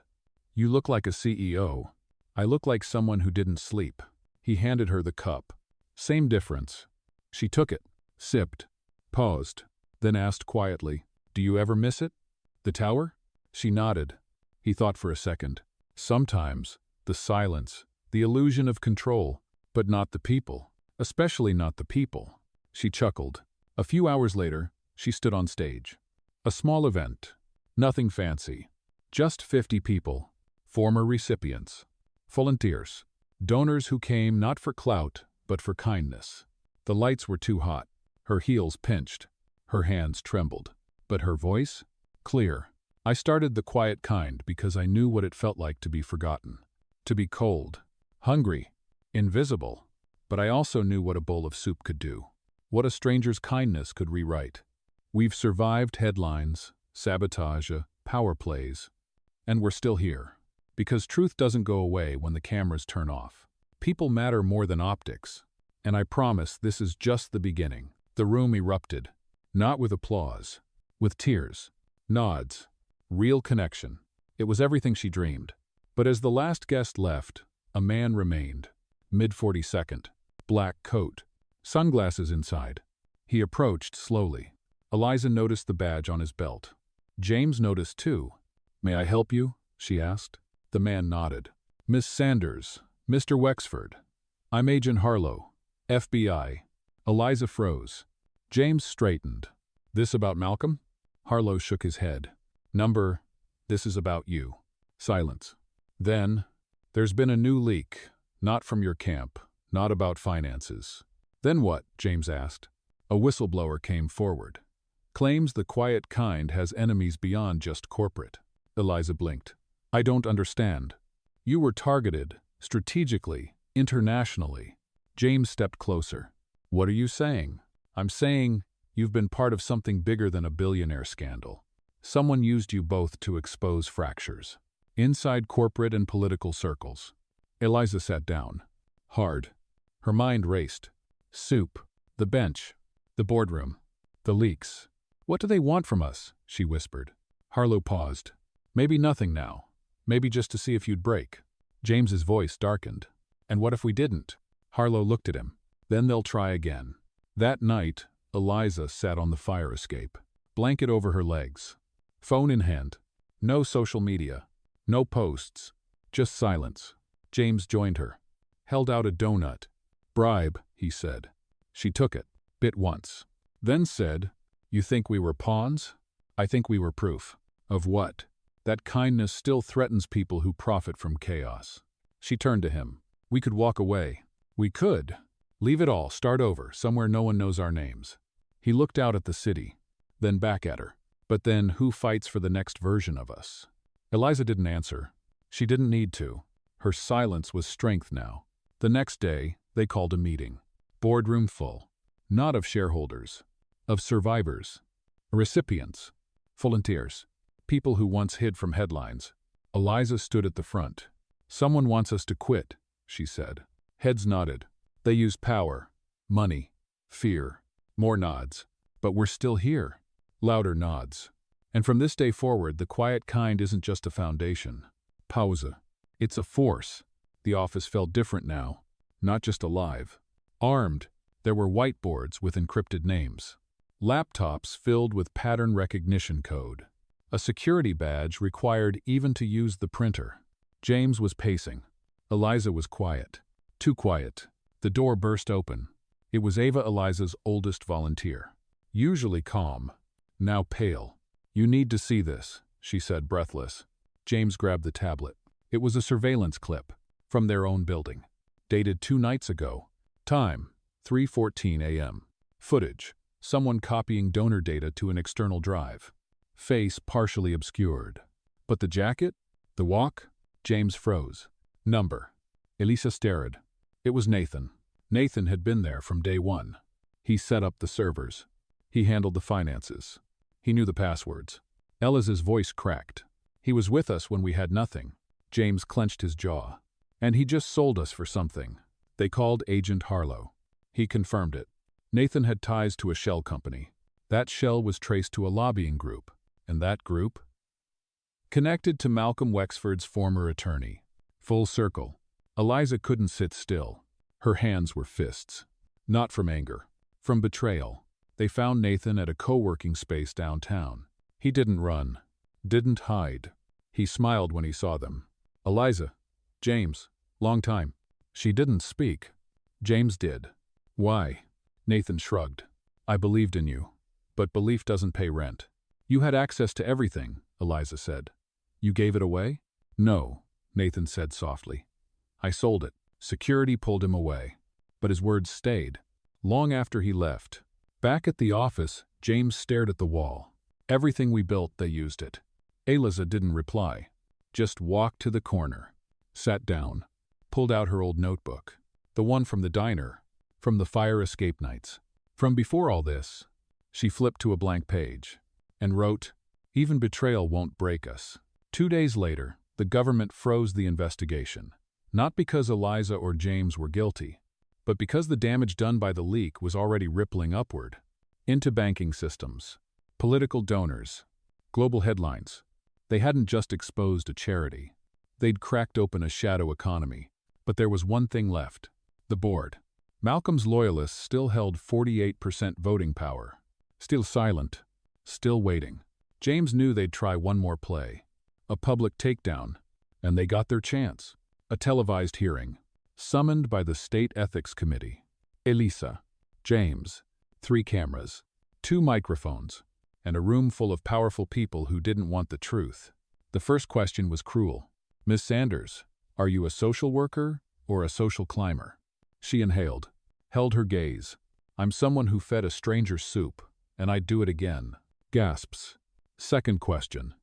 "You look like a CEO. I look like someone who didn't sleep." He handed her the cup. Same difference. She took it, sipped, paused, then asked quietly, "Do you ever miss it? The tower?" She nodded. He thought for a second. Sometimes, the silence, the illusion of control, but not the people, especially not the people. She chuckled. A few hours later, she stood on stage. A small event. Nothing fancy. Just 50 people. Former recipients. Volunteers. Donors who came not for clout, but for kindness. The lights were too hot. Her heels pinched. Her hands trembled. But her voice? Clear. "I started the quiet kind because I knew what it felt like to be forgotten. To be cold. Hungry. Invisible. But I also knew what a bowl of soup could do. What a stranger's kindness could rewrite. We've survived headlines, sabotage, power plays. And we're still here. Because truth doesn't go away when the cameras turn off. People matter more than optics. And I promise this is just the beginning." The room erupted. Not with applause. With tears. Nods. Real connection. It was everything she dreamed. But as the last guest left, a man remained. Mid-42nd. Black coat. Sunglasses inside. He approached slowly. Eliza noticed the badge on his belt. James noticed too. "May I help you?" she asked. The man nodded. "Miss Sanders, Mr. Wexford. I'm Agent Harlow, FBI." Eliza froze. James straightened. "This about Malcolm?" Harlow shook his head. "Number, this is about you." Silence. Then, "There's been a new leak. Not from your camp. Not about finances." "Then what?" James asked. A whistleblower came forward. "Claims the quiet kind has enemies beyond just corporate." Eliza blinked. "I don't understand." "You were targeted, strategically, internationally." James stepped closer. "What are you saying?" "I'm saying you've been part of something bigger than a billionaire scandal. Someone used you both to expose fractures. Inside corporate and political circles." Eliza sat down. Hard. Her mind raced. Soup. The bench. The boardroom. The leaks. "What do they want from us?" she whispered. Harlow paused. "Maybe nothing now. Maybe just to see if you'd break." James's voice darkened. "And what if we didn't?" Harlow looked at him. "Then they'll try again." That night, Eliza sat on the fire escape, blanket over her legs, phone in hand. No social media. No posts. Just silence. James joined her. Held out a donut. "Bribe," he said. She took it, bit once. Then said, "You think we were pawns?" "I think we were proof." "Of what?" "That kindness still threatens people who profit from chaos." She turned to him. "We could walk away." "We could. Leave it all, start over, somewhere no one knows our names." He looked out at the city, then back at her. "But then who fights for the next version of us?" Eliza didn't answer. She didn't need to. Her silence was strength now. The next day, they called a meeting. Boardroom full. Not of shareholders. Of survivors. Recipients. Volunteers. People who once hid from headlines. Eliza stood at the front. "Someone wants us to quit," she said. Heads nodded. "They use power, money, fear." More nods. "But we're still here." Louder nods. "And from this day forward, the quiet kind isn't just a foundation. Pause. It's a force." The office felt different now. Not just alive. Armed. There were whiteboards with encrypted names. Laptops filled with pattern recognition code. A security badge required even to use the printer. James was pacing. Eliza was quiet. Too quiet. The door burst open. It was Ava, Eliza's oldest volunteer. Usually calm. Now pale. "You need to see this," she said, breathless. James grabbed the tablet. It was a surveillance clip. From their own building. Dated 2 nights ago. Time, 3:14 a.m. Footage. Someone copying donor data to an external drive. Face partially obscured. But the jacket? The walk? James froze. Number. Elisa stared. It was Nathan. Nathan had been there from day one. He set up the servers. He handled the finances. He knew the passwords. Eliza's voice cracked. "He was with us when we had nothing." James clenched his jaw. "And he just sold us for something." They called Agent Harlow. He confirmed it. Nathan had ties to a shell company. That shell was traced to a lobbying group. And that group? Connected to Malcolm Wexford's former attorney. Full circle. Eliza couldn't sit still. Her hands were fists. Not from anger. From betrayal. They found Nathan at a co-working space downtown. He didn't run. Didn't hide. He smiled when he saw them. "Eliza. James. Long time." She didn't speak. James did. "Why?" Nathan shrugged. "I believed in you. But belief doesn't pay rent." "You had access to everything," Eliza said. "You gave it away?" "No," Nathan said softly. "I sold it." Security pulled him away. But his words stayed. Long after he left. Back at the office, James stared at the wall. "Everything we built, they used it." Eliza didn't reply. Just walked to the corner. Sat down. Pulled out her old notebook. The one from the diner. From the fire escape nights. From before all this. She flipped to a blank page. And wrote, "Even betrayal won't break us." 2 days later, the government froze the investigation. Not because Eliza or James were guilty, but because the damage done by the leak was already rippling upward. Into banking systems. Political donors. Global headlines. They hadn't just exposed a charity. They'd cracked open a shadow economy. But there was one thing left. The board. Malcolm's loyalists still held 48% voting power. Still silent. Still waiting. James knew they'd try one more play. A public takedown. And they got their chance. A televised hearing. Summoned by the State Ethics Committee. Elisa. James. 3 cameras. 2 microphones. And a room full of powerful people who didn't want the truth. The first question was cruel. Miss Sanders, are you a social worker or a social climber? She inhaled, held her gaze. I'm someone who fed a stranger soup, and I'd do it again. Gasps. Second question.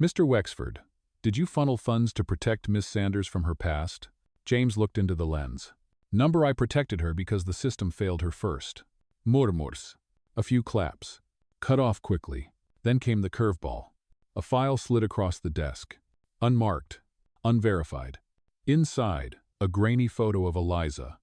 Mr. Wexford, did you funnel funds to protect Miss Sanders from her past? James looked into the lens. Number I protected her because the system failed her first. Murmurs. A few claps. Cut off quickly. Then came the curveball. A file slid across the desk. Unmarked. Unverified. Inside, a grainy photo of Eliza.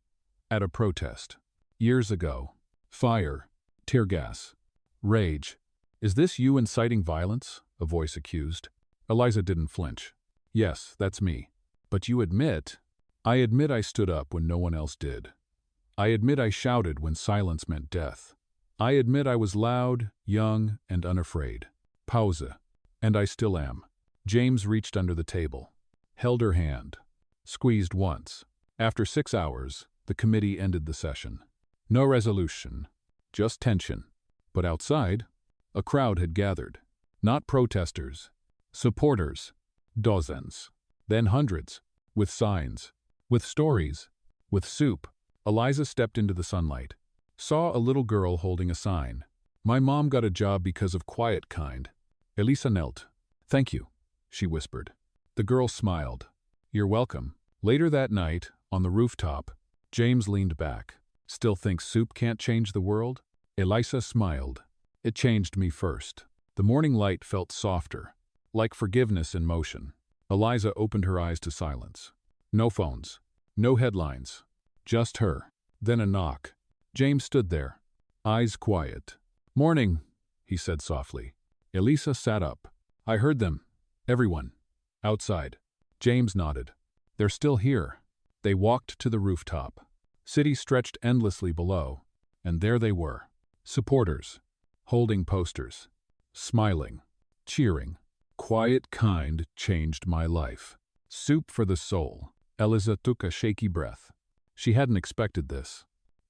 At a protest. Years ago. Fire. Tear gas. Rage. Is this you inciting violence? A voice accused. Eliza didn't flinch. Yes, that's me. But you admit... I admit I stood up when no one else did. I admit I shouted when silence meant death. I admit I was loud, young, and unafraid. Pause. And I still am. James reached under the table. Held her hand. Squeezed once. After 6 hours, the committee ended the session. No resolution. Just tension. But outside, a crowd had gathered. Not protesters. Supporters. Dozens. Then hundreds. With signs. With stories. With soup. Eliza stepped into the sunlight. Saw a little girl holding a sign. My mom got a job because of quiet kind. Elisa knelt. Thank you, she whispered. The girl smiled. You're welcome. Later that night, on the rooftop, James leaned back. Still think soup can't change the world? Elisa smiled. It changed me first. The morning light felt softer, like forgiveness in motion. Eliza opened her eyes to silence. No phones. No headlines. Just her. Then a knock. James stood there, eyes quiet. Morning, he said softly. Elisa sat up. I heard them. Everyone. Outside. James nodded. They're still here. They walked to the rooftop. City stretched endlessly below, and there they were. Supporters. Holding posters. Smiling. Cheering. Quiet kind changed my life. Soup for the soul. Eliza took a shaky breath. She hadn't expected this.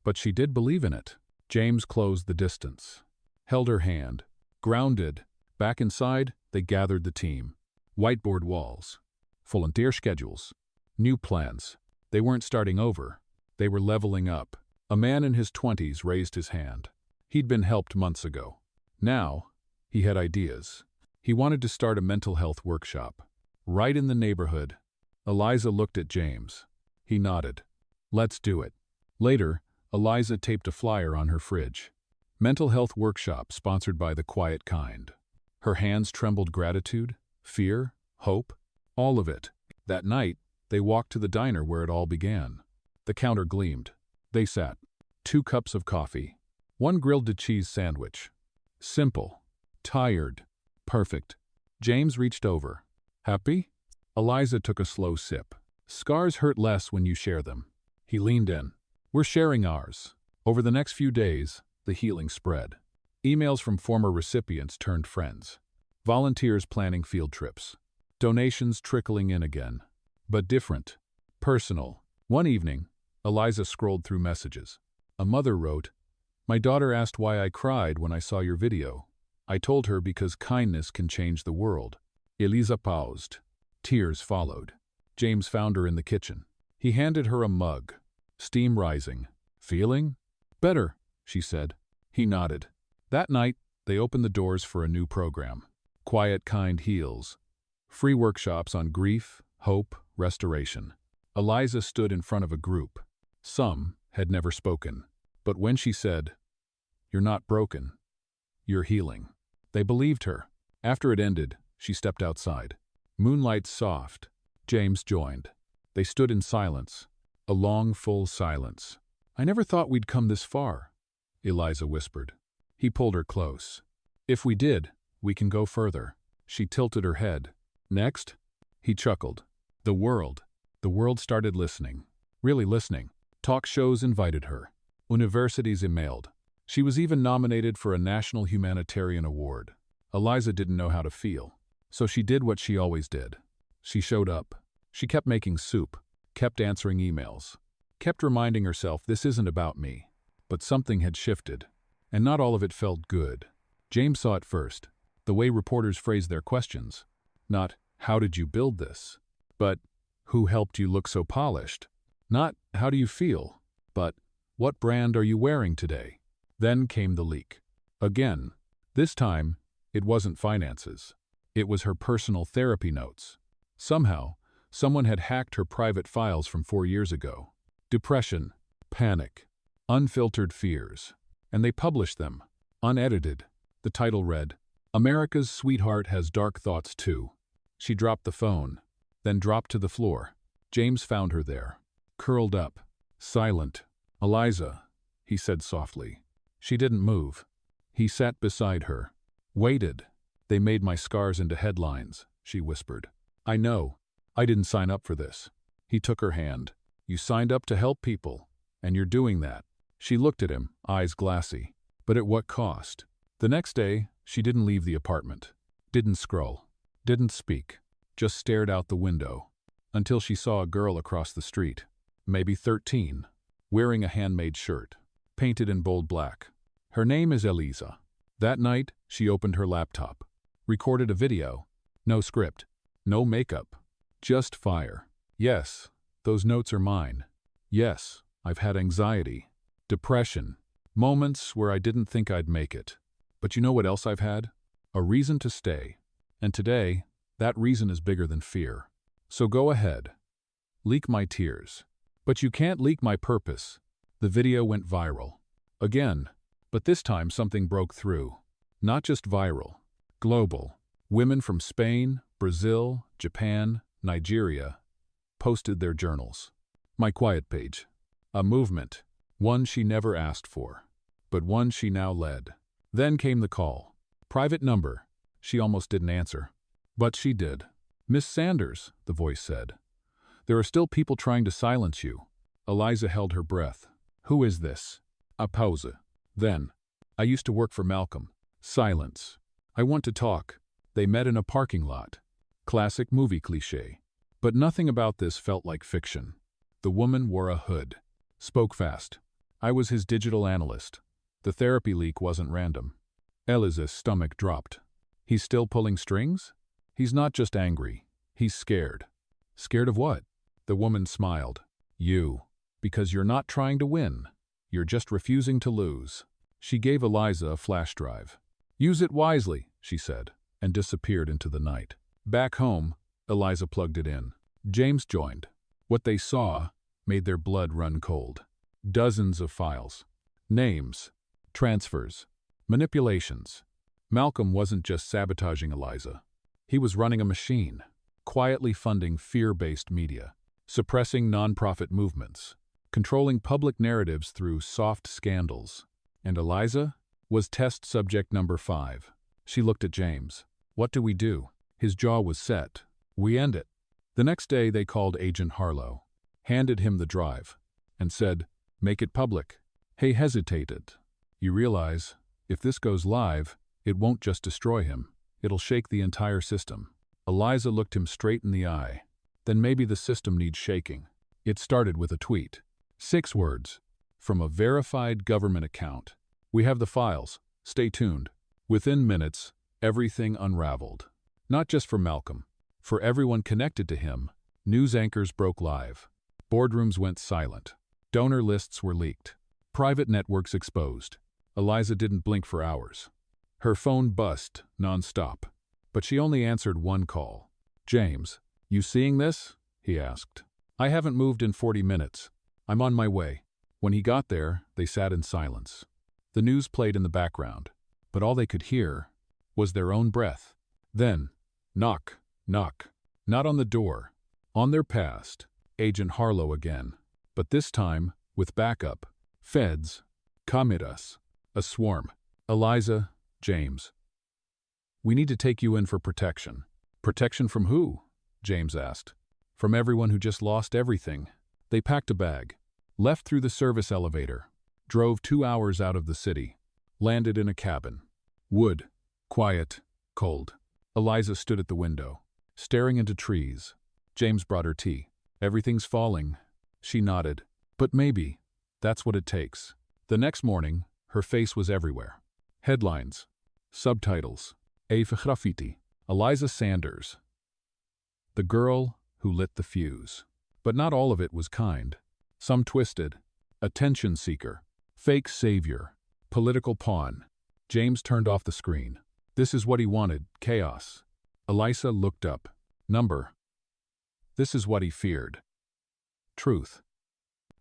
But she did believe in it. James closed the distance. Held her hand. Grounded. Back inside, they gathered the team. Whiteboard walls. Volunteer schedules. New plans. They weren't starting over. They were leveling up. A man in his 20s raised his hand. He'd been helped months ago. Now, he had ideas. He wanted to start a mental health workshop. Right in the neighborhood. Eliza looked at James. He nodded. Let's do it. Later, Eliza taped a flyer on her fridge. Mental health workshop sponsored by the quiet kind. Her hands trembled gratitude, fear, hope, all of it. That night, they walked to the diner where it all began. The counter gleamed. They sat. 2 cups of coffee. 1 grilled cheese sandwich. Simple. Tired. Perfect. James reached over. Happy? Eliza took a slow sip. Scars hurt less when you share them. He leaned in. We're sharing ours. Over the next few days, the healing spread. Emails from former recipients turned friends. Volunteers planning field trips. Donations trickling in again. But different. Personal. One evening, Eliza scrolled through messages. A mother wrote, My daughter asked why I cried when I saw your video. I told her because kindness can change the world. Eliza paused. Tears followed. James found her in the kitchen. He handed her a mug. Steam rising. Feeling? Better, she said. He nodded. That night, they opened the doors for a new program. Quiet Kind Heals. Free workshops on grief, hope, restoration. Eliza stood in front of a group. Some had never spoken. But when she said, You're not broken. You're healing. They believed her. After it ended, she stepped outside. Moonlight soft. James joined. They stood in silence. A long, full silence. I never thought we'd come this far, Eliza whispered. He pulled her close. If we did, we can go further. She tilted her head. Next? He chuckled. The world. The world started listening. Really listening. Talk shows invited her. universities emailed. She was even nominated for a National Humanitarian Award. Eliza didn't know how to feel, so she did what she always did. She showed up. She kept making soup, kept answering emails, kept reminding herself this isn't about me. But something had shifted, and not all of it felt good. James saw it first, the way reporters phrased their questions. Not, how did you build this? But, who helped you look so polished? Not, how do you feel? But, what brand are you wearing today? Then came the leak. Again. This time, it wasn't finances. It was her personal therapy notes. Somehow, someone had hacked her private files from 4 years ago. Depression, panic, unfiltered fears. And they published them, unedited. The title read, "America's Sweetheart Has Dark Thoughts Too." She dropped the phone, then dropped to the floor. James found her there, curled up, silent. "Eliza," he said softly. She didn't move. He sat beside her, waited. "They made my scars into headlines," she whispered. "I know. I didn't sign up for this." He took her hand. "You signed up to help people, and you're doing that." She looked at him, eyes glassy. But at what cost? The next day, she didn't leave the apartment, didn't scroll, didn't speak, just stared out the window, until she saw a girl across the street, maybe 13, wearing a handmade shirt, painted in bold black. Her name is Eliza. That night, she opened her laptop, recorded a video. No script, no makeup, just fire. "Yes, those notes are mine. Yes, I've had anxiety, depression, moments where I didn't think I'd make it. But you know what else I've had? A reason to stay. And today, that reason is bigger than fear. So go ahead. Leak my tears. But you can't leak my purpose." The video went viral. Again. But this time something broke through. Not just viral. Global. Women from Spain, Brazil, Japan, Nigeria posted their journals. My quiet page. A movement. One she never asked for. But one she now led. Then came the call. Private number. She almost didn't answer. But she did. "Miss Sanders," the voice said. "There are still people trying to silence you." Eliza held her breath. "Who is this?" A pause. Then, "I used to work for Malcolm." Silence. "I want to talk." They met in a parking lot. Classic movie cliché. But nothing about this felt like fiction. The woman wore a hood. Spoke fast. "I was his digital analyst. The therapy leak wasn't random." Eliza's stomach dropped. "He's still pulling strings?" "He's not just angry. He's scared." "Scared of what?" The woman smiled. "You. Because you're not trying to win. You're just refusing to lose." She gave Eliza a flash drive. "Use it wisely," she said, and disappeared into the night. Back home, Eliza plugged it in. James joined. What they saw made their blood run cold. Dozens of files. Names. Transfers. Manipulations. Malcolm wasn't just sabotaging Eliza. He was running a machine, quietly funding fear-based media, suppressing nonprofit movements, controlling public narratives through soft scandals. And Eliza was test subject number 5. She looked at James. "What do we do?" His jaw was set. "We end it." The next day they called Agent Harlow, handed him the drive, and said, "Make it public." He hesitated. "You realize, if this goes live, it won't just destroy him. It'll shake the entire system." Eliza looked him straight in the eye. "Then maybe the system needs shaking." It started with a tweet. 6 words. From a verified government account. "We have the files. Stay tuned." Within minutes, everything unraveled. Not just for Malcolm. For everyone connected to him, news anchors broke live. Boardrooms went silent. Donor lists were leaked. Private networks exposed. Eliza didn't blink for hours. Her phone buzzed nonstop. But she only answered one call. "James, you seeing this?" he asked. "I haven't moved in 40 minutes. I'm on my way." When he got there, they sat in silence. The news played in the background, but all they could hear was their own breath. Then, knock, knock. Not on the door. On their past, Agent Harlow again. But this time, with backup. Feds. Come at us. A swarm. "Eliza, James. We need to take you in for protection." "Protection from who?" James asked. "From everyone who just lost everything." They packed a bag. Left through the service elevator. Drove 2 hours out of the city. Landed in a cabin. Wood. Quiet. Cold. Eliza stood at the window, staring into trees. James brought her tea. Everything's falling. She nodded. But maybe. That's what it takes. The next morning, her face was everywhere. Headlines. Subtitles. Even graffiti. Eliza Sanders. The girl who lit the fuse. But not all of it was kind. Some twisted. Attention seeker. Fake savior. Political pawn. James turned off the screen. This is what he wanted, chaos. Eliza looked up. Number. This is what he feared. Truth.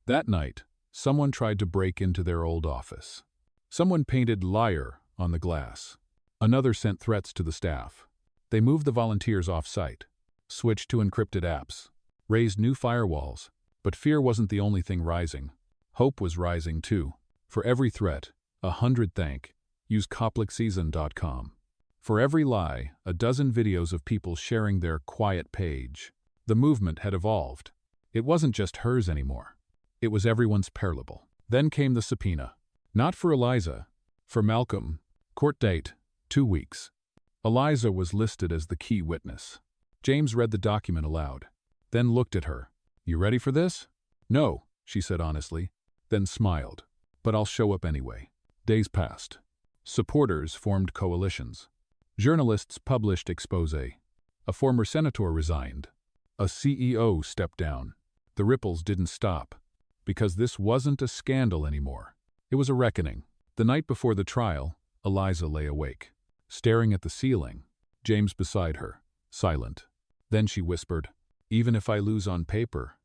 That night, someone tried to break into their old office. Someone painted liar on the glass. Another sent threats to the staff. They moved the volunteers off-site, switched to encrypted apps, raised new firewalls. But fear wasn't the only thing rising. Hope was rising too. For every threat, 100 thank. Use coplickseason.com. For every lie, a dozen videos of people sharing their quiet page. The movement had evolved. It wasn't just hers anymore. It was everyone's parallel. Then came the subpoena. Not for Eliza. For Malcolm. Court date, 2 weeks. Eliza was listed as the key witness. James read the document aloud. Then looked at her. You ready for this? No, she said honestly. Then smiled. But I'll show up anyway. Days passed. Supporters formed coalitions. Journalists published expose. A former senator resigned. A CEO stepped down. The ripples didn't stop. Because this wasn't a scandal anymore. It was a reckoning. The night before the trial, Eliza lay awake, staring at the ceiling. James beside her, silent. Then she whispered, even if I lose on paper,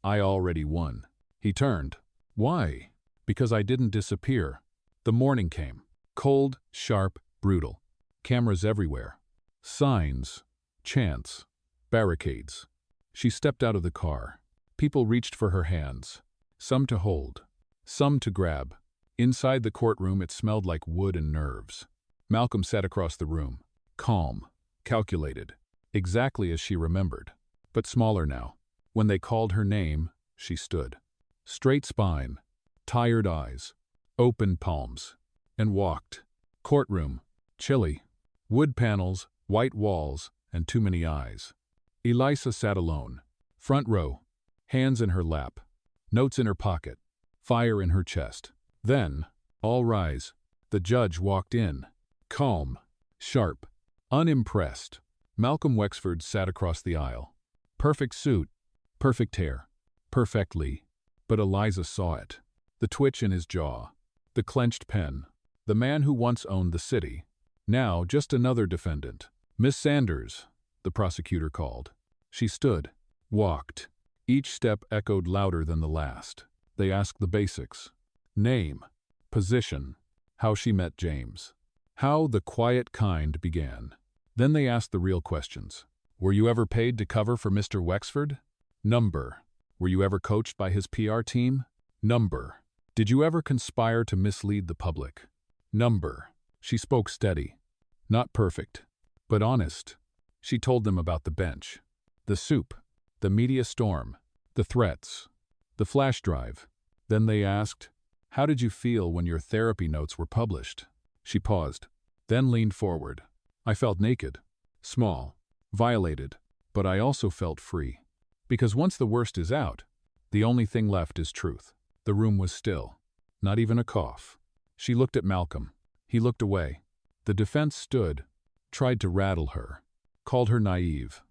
I already won. He turned. Why? Because I didn't disappear. The morning came. Cold, sharp, brutal. Cameras everywhere. Signs. Chants. Barricades. She stepped out of the car. People reached for her hands. Some to hold. Some to grab. Inside the courtroom it smelled like wood and nerves. Malcolm sat across the room. Calm. Calculated. Exactly as she remembered. But smaller now. When they called her name, she stood. Straight spine. Tired eyes. Open palms. And walked. Courtroom. Chilly. Wood panels, white walls, and too many eyes. Eliza sat alone. Front row. Hands in her lap. Notes in her pocket. Fire in her chest. Then, all rise. The judge walked in. Calm. Sharp. Unimpressed. Malcolm Wexford sat across the aisle. Perfect suit. Perfect hair. Perfectly. But Eliza saw it. The twitch in his jaw. The clenched pen. The man who once owned the city. Now just another defendant. Miss Sanders, the prosecutor called. She stood. Walked. Each step echoed louder than the last. They asked the basics. Name. Position. How she met James. How the quiet kind began. Then they asked the real questions. Were you ever paid to cover for Mr. Wexford? Number. Were you ever coached by his PR team? Number. Did you ever conspire to mislead the public? Number. She spoke steady. Not perfect, but honest. She told them about the bench. The soup. The media storm. The threats. The flash drive. Then they asked, how did you feel when your therapy notes were published? She paused, then leaned forward. I felt naked. Small. Violated. But I also felt free. Because once the worst is out, the only thing left is truth. The room was still. Not even a cough. She looked at Malcolm. He looked away. The defense stood, tried to rattle her, called her naive,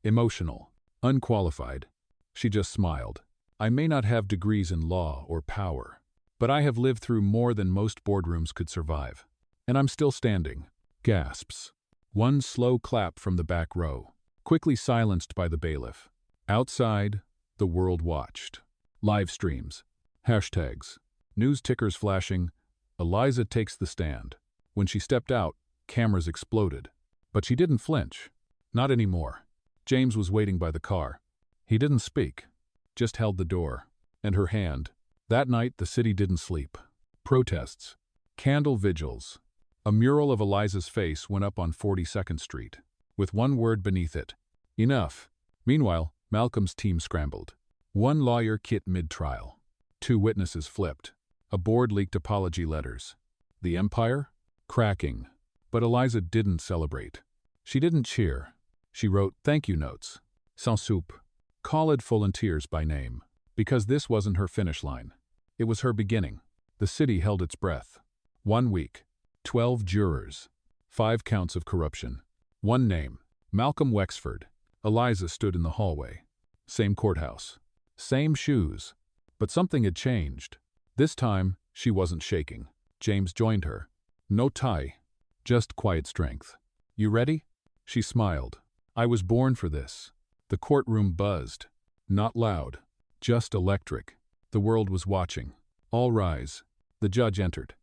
emotional, unqualified. She just smiled. I may not have degrees in law or power, but I have lived through more than most boardrooms could survive. And I'm still standing. Gasps. One slow clap from the back row, quickly silenced by the bailiff. Outside, the world watched. Live streams. Hashtags. News tickers flashing. Eliza takes the stand. When she stepped out, cameras exploded. But she didn't flinch. Not anymore. James was waiting by the car. He didn't speak, just held the door. And her hand. That night, the city didn't sleep. Protests. Candle vigils. A mural of Eliza's face went up on 42nd Street, with one word beneath it. Enough. Meanwhile, Malcolm's team scrambled. One lawyer quit mid-trial. 2 witnesses flipped. A board leaked apology letters. The empire? Cracking. But Eliza didn't celebrate. She didn't cheer. She wrote thank you notes. Sans soupe. Call it volunteers by name. Because this wasn't her finish line. It was her beginning. The city held its breath. 1 week. 12 jurors. 5 counts of corruption. 1 name. Malcolm Wexford. Eliza stood in the hallway. Same courthouse. Same shoes. But something had changed. This time, she wasn't shaking. James joined her. No tie. Just quiet strength. You ready? She smiled. I was born for this. The courtroom buzzed. Not loud. Just electric. The world was watching. All rise. The judge entered.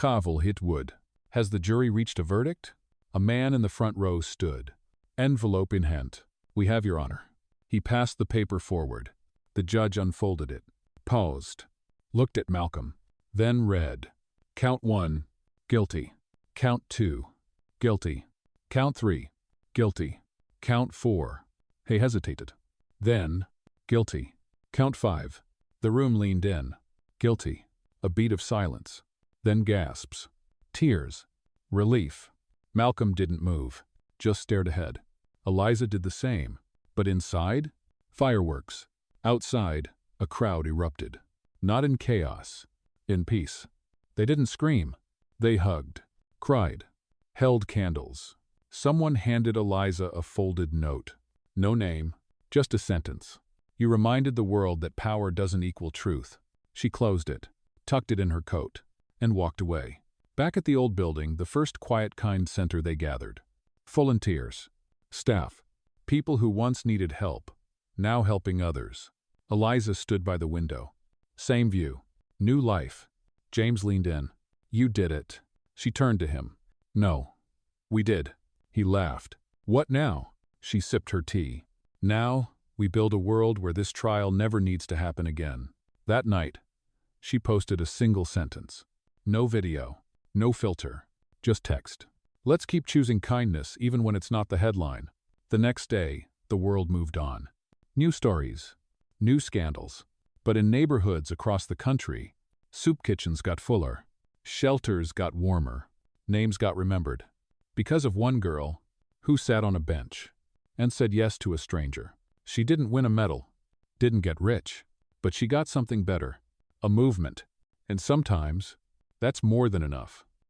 Gavel hit wood. Has the jury reached a verdict? A man in the front row stood. Envelope in hand. We have, Your Honor. He passed the paper forward. The judge unfolded it. Paused. Looked at Malcolm. Then read. Count 1. Guilty. Count 2. Guilty. Count 3. Guilty. Count 4. He hesitated. Then, guilty. Count 5. The room leaned in. Guilty. A beat of silence. Then gasps. Tears. Relief. Malcolm didn't move. Just stared ahead. Eliza did the same. But inside? Fireworks. Outside, a crowd erupted. Not in chaos. In peace. They didn't scream. They hugged. Cried. Held candles. Someone handed Eliza a folded note. No name. Just a sentence. You reminded the world that power doesn't equal truth. She closed it, tucked it in her coat, and walked away. Back at the old building, the first quiet kind center they gathered. Volunteers. Staff. People who once needed help, now helping others. Eliza stood by the window. Same view. New life. James leaned in. You did it. She turned to him. No. We did. He laughed. What now? She sipped her tea. Now, we build a world where this trial never needs to happen again. That night, she posted a single sentence. No video. No filter. Just text. Let's keep choosing kindness even when it's not the headline. The next day, the world moved on. New stories. New scandals. But in neighborhoods across the country, soup kitchens got fuller. Shelters got warmer. Names got remembered. Because of one girl who sat on a bench and said yes to a stranger. She didn't win a medal, didn't get rich, but she got something better. A movement. And sometimes, that's more than enough.